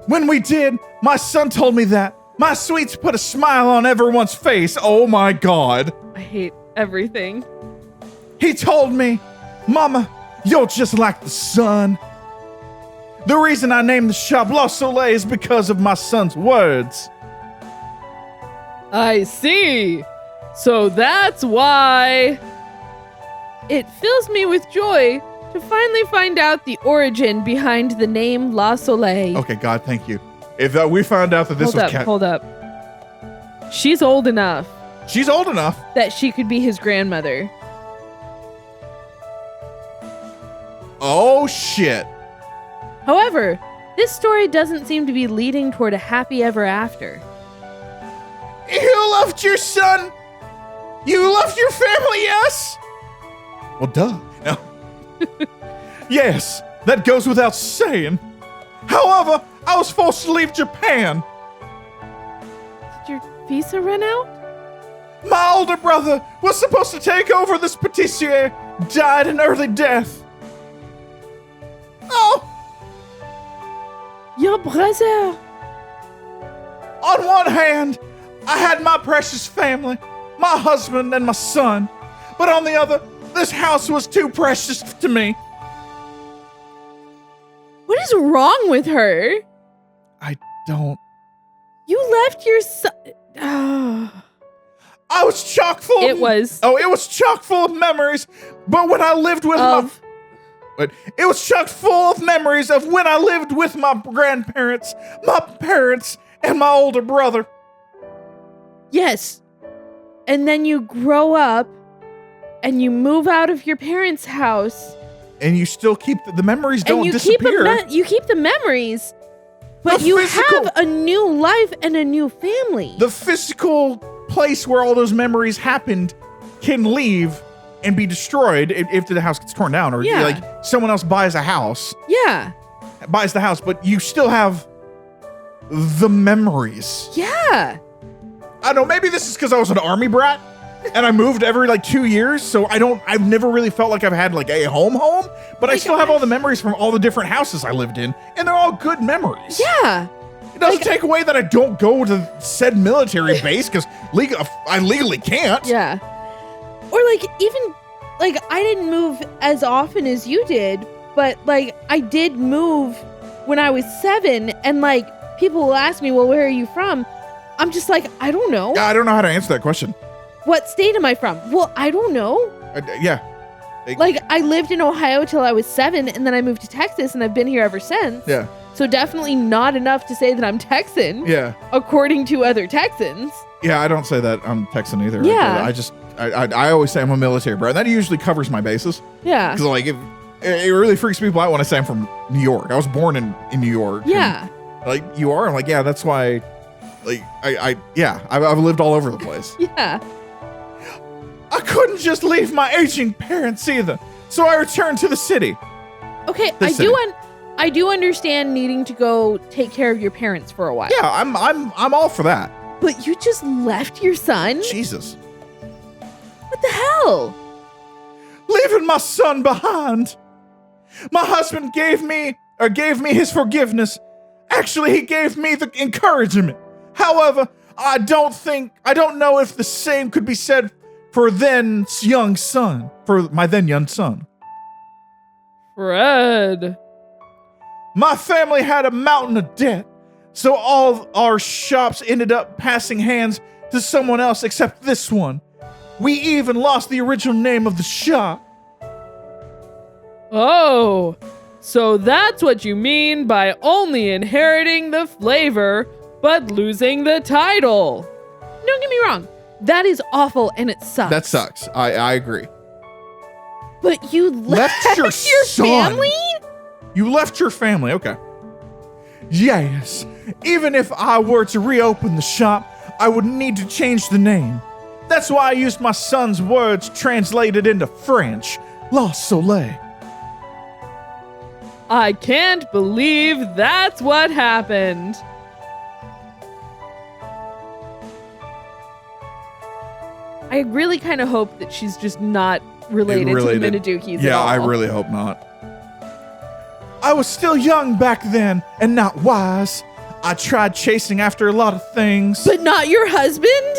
When we did, my son told me that my sweets put a smile on everyone's face. Oh my God. I hate everything. He told me, Mama, you're just like the sun. The reason I named the shop La Soleil is because of my son's words. I see. So that's why. It fills me with joy to finally find out the origin behind the name La Soleil. Okay, God, thank you. If we found out that this was Hold up. She's old enough She's old enough. that she could be his grandmother. Oh, shit. However, this story doesn't seem to be leading toward a happy ever after. You loved your son. You loved your family, yes? Well, duh. No. Yes, that goes without saying. However, I was forced to leave Japan. Did your visa run out? My older brother was supposed to take over this patisserie, died an early death. Oh, Your brother. on one hand, I had my precious family, my husband and my son. But on the other, this house was too precious to me. What is wrong with her? I don't. You left your son. I was chock full. It was. Oh, it was chock full of memories. But when I lived with But it was chock full of memories of when I lived with my grandparents, my parents, and my older brother. Yes. And then you grow up and you move out of your parents' house. And you still keep the memories don't and you disappear. you keep the memories, but The you physical- have a new life and a new family. The physical place where all those memories happened can leave and be destroyed if the house gets torn down, or Yeah. like someone else buys a house, Yeah. buys the house, but you still have the memories. Yeah. I don't know, maybe this is because I was an army brat and I moved every like 2 years, so I've never really felt like I've had like a home, but I Like, still have all the memories from all the different houses I lived in, and they're all good mememories. Yeah. It doesn't take away that I don't go to said military base because I legally can't. Yeah. Or like even like I didn't move as often as you did, but like I did move when I was 7, and like people will ask me, "Well, where are you from?" I'm just like, I don't know. Yeah, I don't know how to answer that question. What state am I from? Well, I don't know. Yeah. Like, I lived in Ohio till I was 7, and then I moved to Texas, and I've been here ever since. Yeah. So definitely not enough to say that I'm Texan. Yeah. According to other Texans. Yeah, I don't say that I'm Texan either. Yeah. I always say I'm a military brat. That usually covers my bases. Yeah. Because, like, it really freaks people out when I say I'm from New York. I was born in New York. Yeah. And, like, you are? I'm like, yeah, that's why, like, I've lived all over the place. Yeah. I couldn't just leave my aging parents either, so I returned to the city. Okay, I do understand needing to go take care of your parents for a while. Yeah, I'm all for that. But you just left your son? Jesus. What the hell? Leaving my son behind. My husband gave me his forgiveness. Actually, he gave me the encouragement. However, I don't know if the same could be said for my then young son. Fred. My family had a mountain of debt, so all our shops ended up passing hands to someone else except this one. We even lost the original name of the shop. Oh, so that's what you mean by only inheriting the flavor, but losing the title. Don't get me wrong. That is awful and it sucks. That sucks. I agree. But you left your son. family? You left your family, okay. Yes. Even if I were to reopen the shop, I would need to change the name. That's why I used my son's words translated into French. La Soleil. I can't believe that's what happened. I really kind of hope that she's just not related to the Minadukis at all. I really hope not. I was still young back then and not wise. I tried chasing after a lot of things. But not your husband?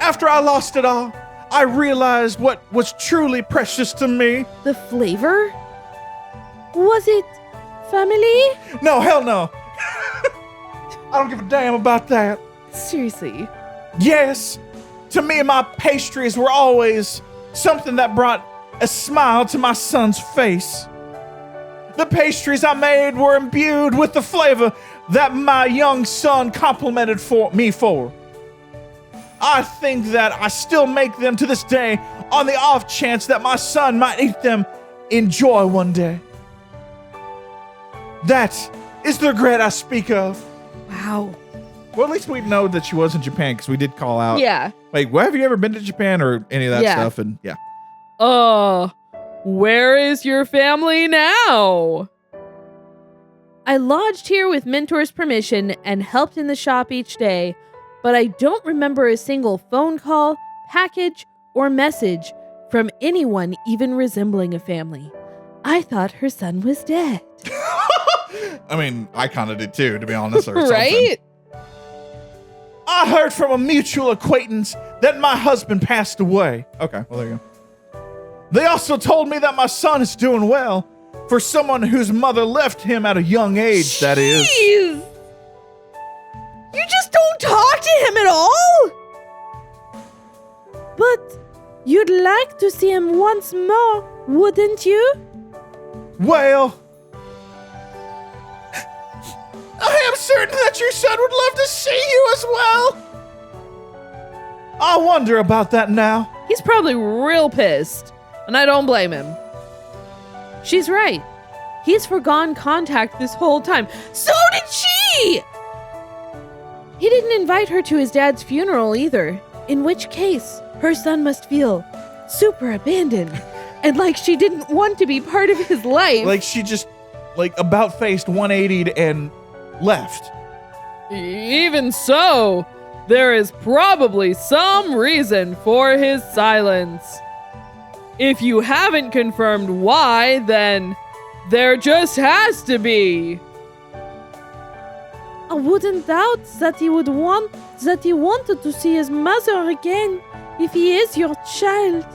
After I lost it all, I realized what was truly precious to me. The flavor? Was it family? No, hell no. I don't give a damn about that. Seriously. Yes, to me, my pastries were always something that brought a smile to my son's face. The pastries I made were imbued with the flavor that my young son complimented me for. I think that I still make them to this day on the off chance that my son might eat them in joy one day. That is the regret I speak of. Wow. Well, at least we know that she was in Japan because we did call out. Yeah. Like, well, have you ever been to Japan or any of that Yeah. stuff? And yeah. Where is your family now? I lodged here with Mentor's permission and helped in the shop each day, but I don't remember a single phone call, package, or message from anyone even resembling a family. I thought her son was dead. I mean, I kind of did too, to be honest. Or Right? I heard from a mutual acquaintance that my husband passed away. Okay, well, there you go. They also told me that my son is doing well for someone whose mother left him at a young age, that is. Jeez! You just don't talk to him at all? But you'd like to see him once more, wouldn't you? Well, I am certain that your son would love to see you as well. I wonder about that now. He's probably real pissed, and I don't blame him. She's right. He's forgone contact this whole time. So did she! He didn't invite her to his dad's funeral either, in which case her son must feel super abandoned and like she didn't want to be part of his life. Like she just, like, about-faced 180'd and left. Even so, there is probably some reason for his silence. If you haven't confirmed why, then there just has to be. I wouldn't doubt that he wanted to see his mother again if he is your child.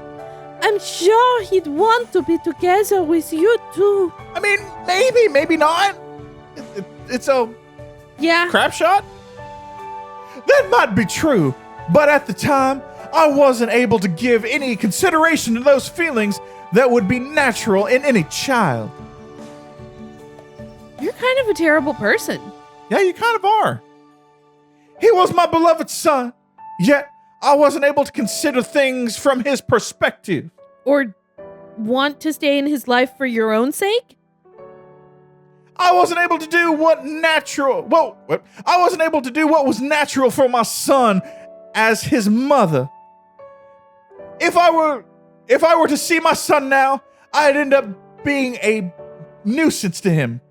I'm sure he'd want to be together with you too. I mean, maybe not. It's a Yeah. crap shot. That might be true, but at the time, I wasn't able to give any consideration to those feelings that would be natural in any child. You're kind of a terrible person. Yeah, you kind of are. He was my beloved son, yet I wasn't able to consider things from his perspective. Or want to stay in his life for your own sake? I wasn't able to do what was natural for my son as his mother. If I were to see my son now, I'd end up being a nuisance to him.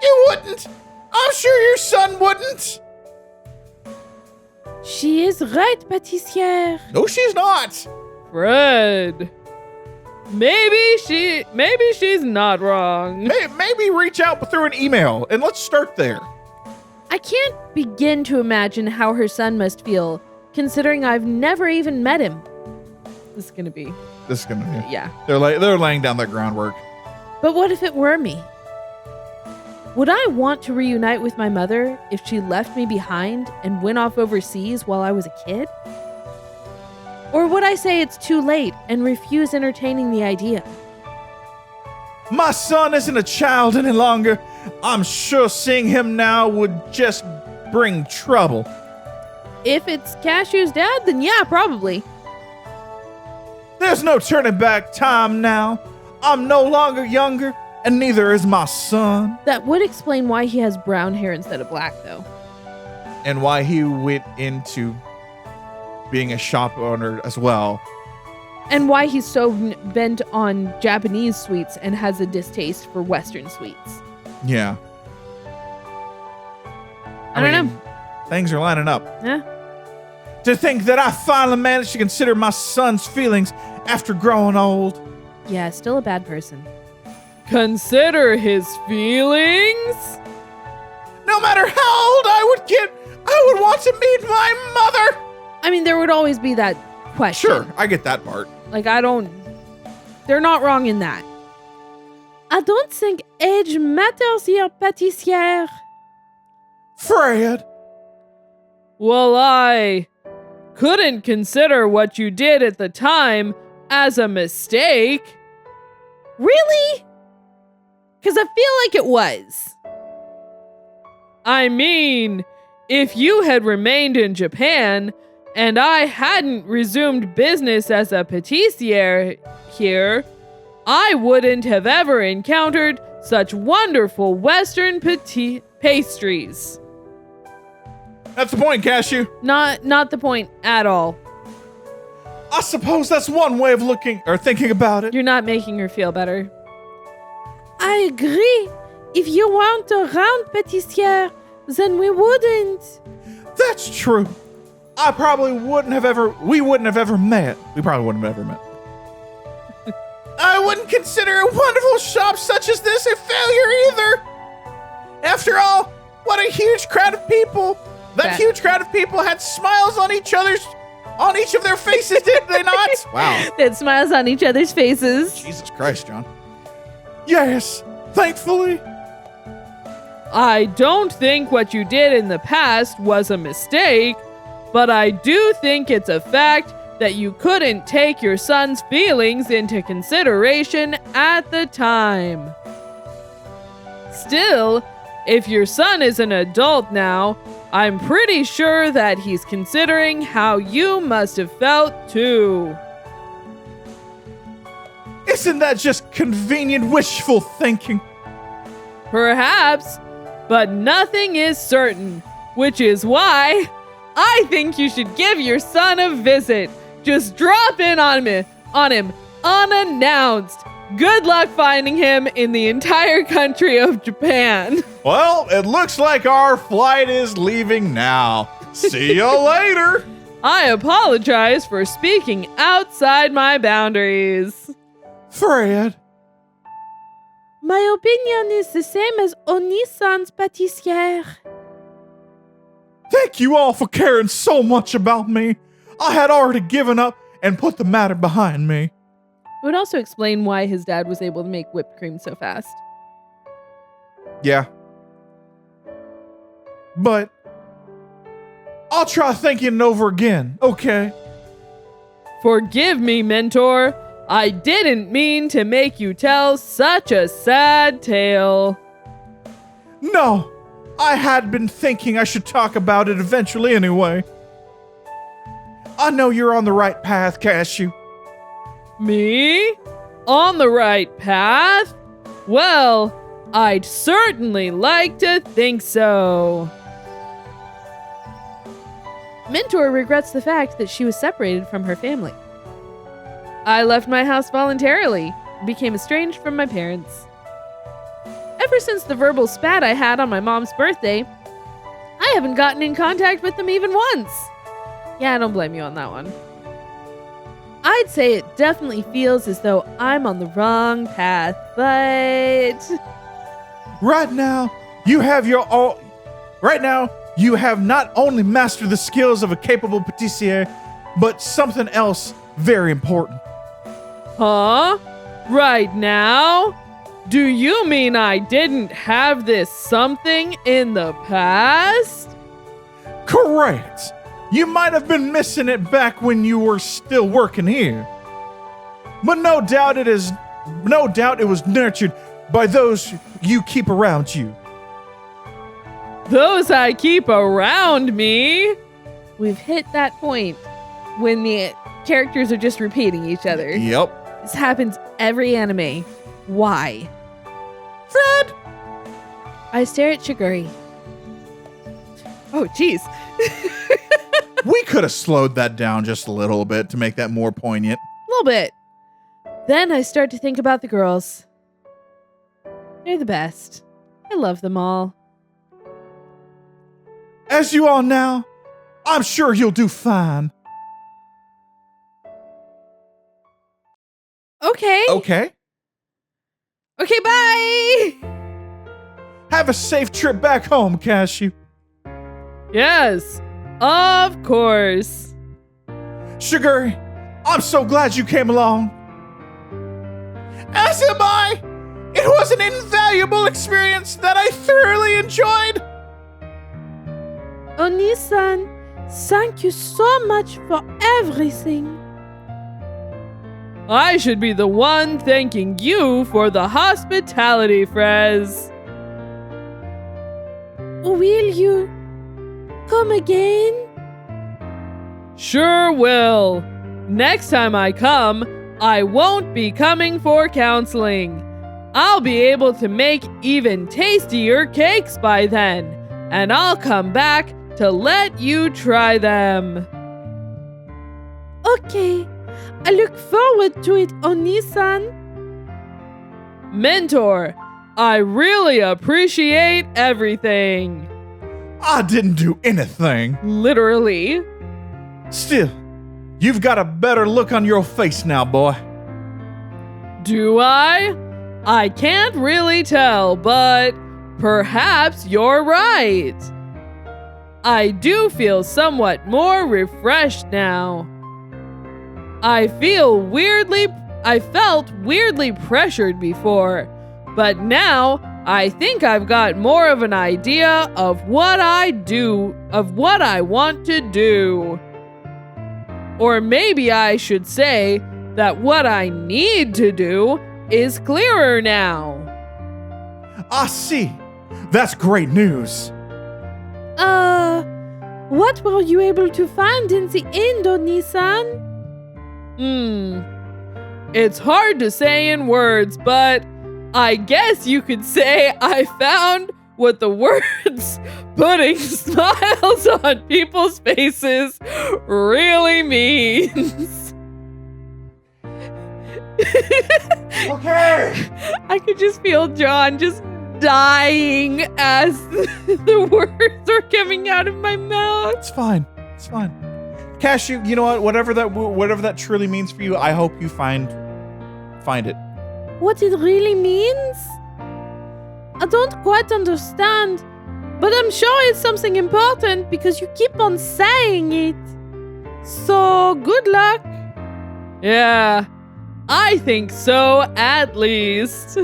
You wouldn't. I'm sure your son wouldn't. She is right, pâtissière. No, she's not. Fred. Maybe she's not wrong. Maybe reach out through an email and let's start there. I can't begin to imagine how her son must feel, considering I've never even met him. This is gonna be. Yeah. They're laying down that groundwork. But what if it were me? Would I want to reunite with my mother if she left me behind and went off overseas while I was a kid? Or would I say it's too late and refuse entertaining the idea? My son isn't a child any longer. I'm sure seeing him now would just bring trouble. If it's Cashew's dad, then yeah, probably. There's no turning back time now. I'm no longer younger, and neither is my son. That would explain why he has brown hair instead of black, though. And why he went into being a shop owner as well. And why he's so bent on Japanese sweets and has a distaste for Western sweets. Yeah. I don't know. Things are lining up. Yeah. To think that I finally managed to consider my son's feelings after growing old. Yeah, still a bad person. Consider his feelings? No matter how old I would get, I would want to meet my mother. I mean, there would always be that question. Sure, I get that part. Like, they're not wrong in that. I don't think age matters here, pâtissière. Fred. Well, I couldn't consider what you did at the time as a mistake. Really? Because I feel like it was. I mean, if you had remained in Japan and I hadn't resumed business as a pâtissière here, I wouldn't have ever encountered such wonderful Western pastries. That's the point, Cashew. Not the point at all. I suppose that's one way of looking or thinking about it. You're not making her feel better. I agree. If you weren't around, pâtissière, then we wouldn't. That's true. We wouldn't have ever met. We probably wouldn't have ever met. I wouldn't consider a wonderful shop such as this a failure either. After all, what a huge crowd of people. That huge crowd of people had smiles on each of their faces, did they not? Wow. They had smiles on each other's faces. Jesus Christ, John. Yes, thankfully. I don't think what you did in the past was a mistake, but I do think it's a fact that you couldn't take your son's feelings into consideration at the time. Still, if your son is an adult now, I'm pretty sure that he's considering how you must have felt too. Isn't that just convenient wishful thinking? Perhaps, but nothing is certain, which is why I think you should give your son a visit. Just drop in on him unannounced. Good luck finding him in the entire country of Japan. Well, it looks like our flight is leaving now. See you later. I apologize for speaking outside my boundaries. Fred. My opinion is the same as Oni-san's, pâtissière. Thank you all for caring so much about me. I had already given up and put the matter behind me. It would also explain why his dad was able to make whipped cream so fast. Yeah. But I'll try thinking it over again, okay? Forgive me, Mentor. I didn't mean to make you tell such a sad tale. No, I had been thinking I should talk about it eventually anyway. I know you're on the right path, Cashew. Me? On the right path? Well, I'd certainly like to think so. Mentor regrets the fact that she was separated from her family. I left my house voluntarily and became estranged from my parents. Ever since the verbal spat I had on my mom's birthday, I haven't gotten in contact with them even once. Yeah, I don't blame you on that one. I'd say it definitely feels as though I'm on the wrong path, but... Right now, you have not only mastered the skills of a capable patissier, but something else very important. Huh? Right now? Do you mean I didn't have this something in the past? Correct. You might have been missing it back when you were still working here. But no doubt it was nurtured by those you keep around you. Those I keep around me? We've hit that point when the characters are just repeating each other. Yep. This happens every anime. Why? Fred! I stare at Shiguri. Oh, jeez. We could have slowed that down just a little bit to make that more poignant. A little bit. Then I start to think about the girls. They're the best. I love them all. As you all now, I'm sure you'll do fine. Okay. Okay. Okay, bye! Have a safe trip back home, Cashew. Yes, of course. Shiguri, I'm so glad you came along. As am I. It was an invaluable experience that I thoroughly enjoyed. Oni-san, thank you so much for everything. I should be the one thanking you for the hospitality, Frez. Will you come again? Sure will. Next time I come, I won't be coming for counseling. I'll be able to make even tastier cakes by then, and I'll come back to let you try them. Okay, I look forward to it, Oni-san. Mentor, I really appreciate everything. I didn't do anything. Literally. Still, you've got a better look on your face now, boy. Do I? I can't really tell, but perhaps you're right. I do feel somewhat more refreshed now. I felt weirdly pressured before, but now I think I've got more of an idea of what I want to do. Or maybe I should say that what I need to do is clearer now. I see. That's great news. What were you able to find in the end, Oni-san? It's hard to say in words, but I guess you could say I found what the words putting smiles on people's faces really means. Okay. I could just feel John just dying as the words are coming out of my mouth. It's fine. It's fine. Cashew, you know what? Whatever that truly means for you, I hope you find it. What it really means? I don't quite understand, but I'm sure it's something important because you keep on saying it. So, good luck. Yeah, I think so, at least.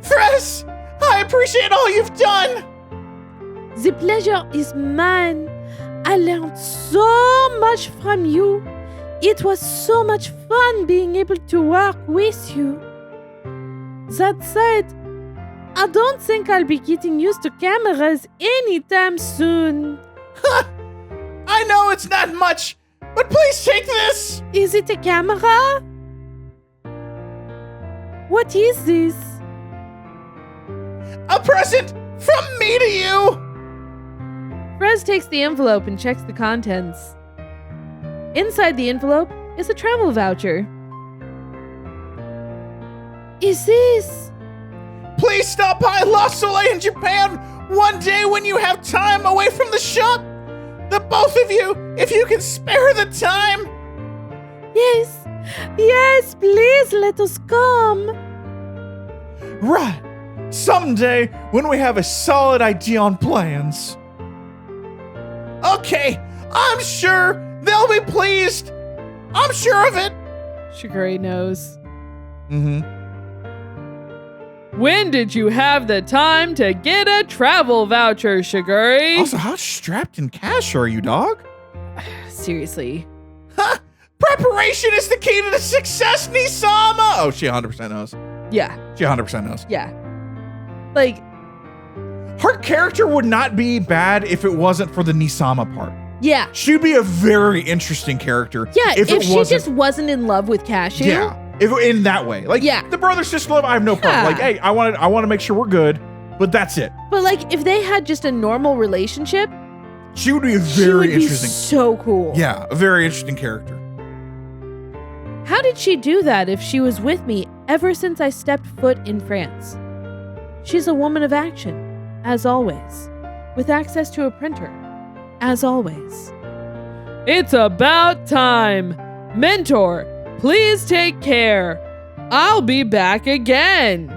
Frez, I appreciate all you've done. The pleasure is mine. I learned so much from you. It was so much fun being able to work with you. That said, I don't think I'll be getting used to cameras anytime soon. I know it's not much, but please take this. Is it a camera? What is this? A present from me to you. Frez takes the envelope and checks the contents. Inside the envelope is a travel voucher. Is this? Please stop by La Soleil in Japan one day when you have time away from the shop. The both of you, if you can spare the time. Yes. Yes, please let us come. Right. Someday when we have a solid idea on plans. Okay, I'm sure they'll be pleased. I'm sure of it. Shigure knows. Mm-hmm. When did you have the time to get a travel voucher, Shigure? Also, how strapped in cash are you, dog? Seriously. Huh? Preparation is the key to the success, Nisama. Oh, she 100% knows. Yeah. She 100% knows. Yeah. Like, her character would not be bad if it wasn't for the Nisama part. yeah. She'd be a very interesting character. Yeah, if it she wasn't, just wasn't in love with Cashew. yeah, if in that way, like Yeah. the brother sister love, I have no problem. Yeah. Like, hey, I want to make sure we're good, but that's it. But like, if they had just a normal relationship, She would be a she very would be interesting. so cool. Yeah, a very interesting character. How did she do that if she was with me ever since I stepped foot in France? She's a woman of action, as always, with access to a printer, as always. It's about time. Mentor, please take care. I'll be back again.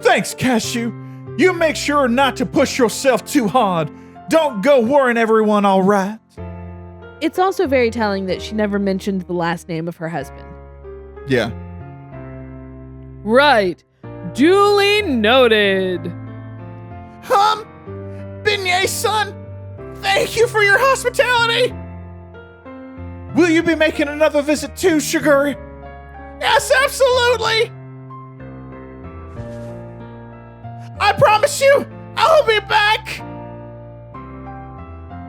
Thanks, Cashew. You make sure not to push yourself too hard. Don't go worrying everyone, all right? It's also very telling that she never mentioned the last name of her husband. Yeah. Right. Duly noted. Beignet-san, thank you for your hospitality. Will you be making another visit too, Shigure? Yes, absolutely. I promise you, I'll be back.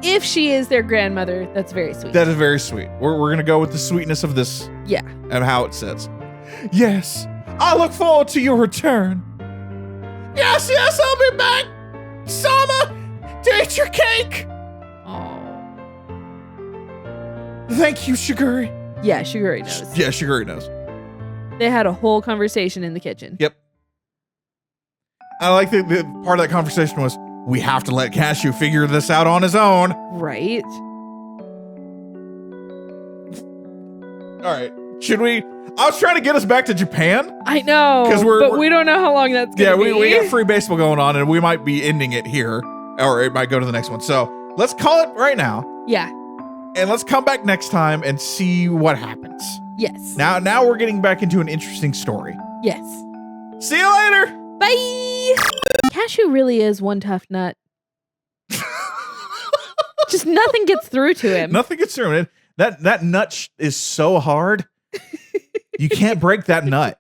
If she is their grandmother, that's very sweet. That is very sweet. We're going to go with the sweetness of this. Yeah. And how it sits. Yes, I look forward to your return. Yes, I'll be back. Sama, to eat your cake. Oh. Thank you, Shigure. Yeah, Shigure knows. Yeah, Shigure knows. They had a whole conversation in the kitchen. Yep. I like the part of that conversation was, we have to let Cashew figure this out on his own. Right. All right. Should we? I was trying to get us back to Japan. I know. 'Cause but we don't know how long that's going to be. We got free baseball going on, and we might be ending it here, or it might go to the next one. So let's call it right now, Yeah. and let's come back next time and see what happens. Yes. Now we're getting back into an interesting story. Yes. See you later. Bye. Cashew really is one tough nut. Just nothing gets through to him. Nothing gets through it. That nut is so hard. You can't break that nut.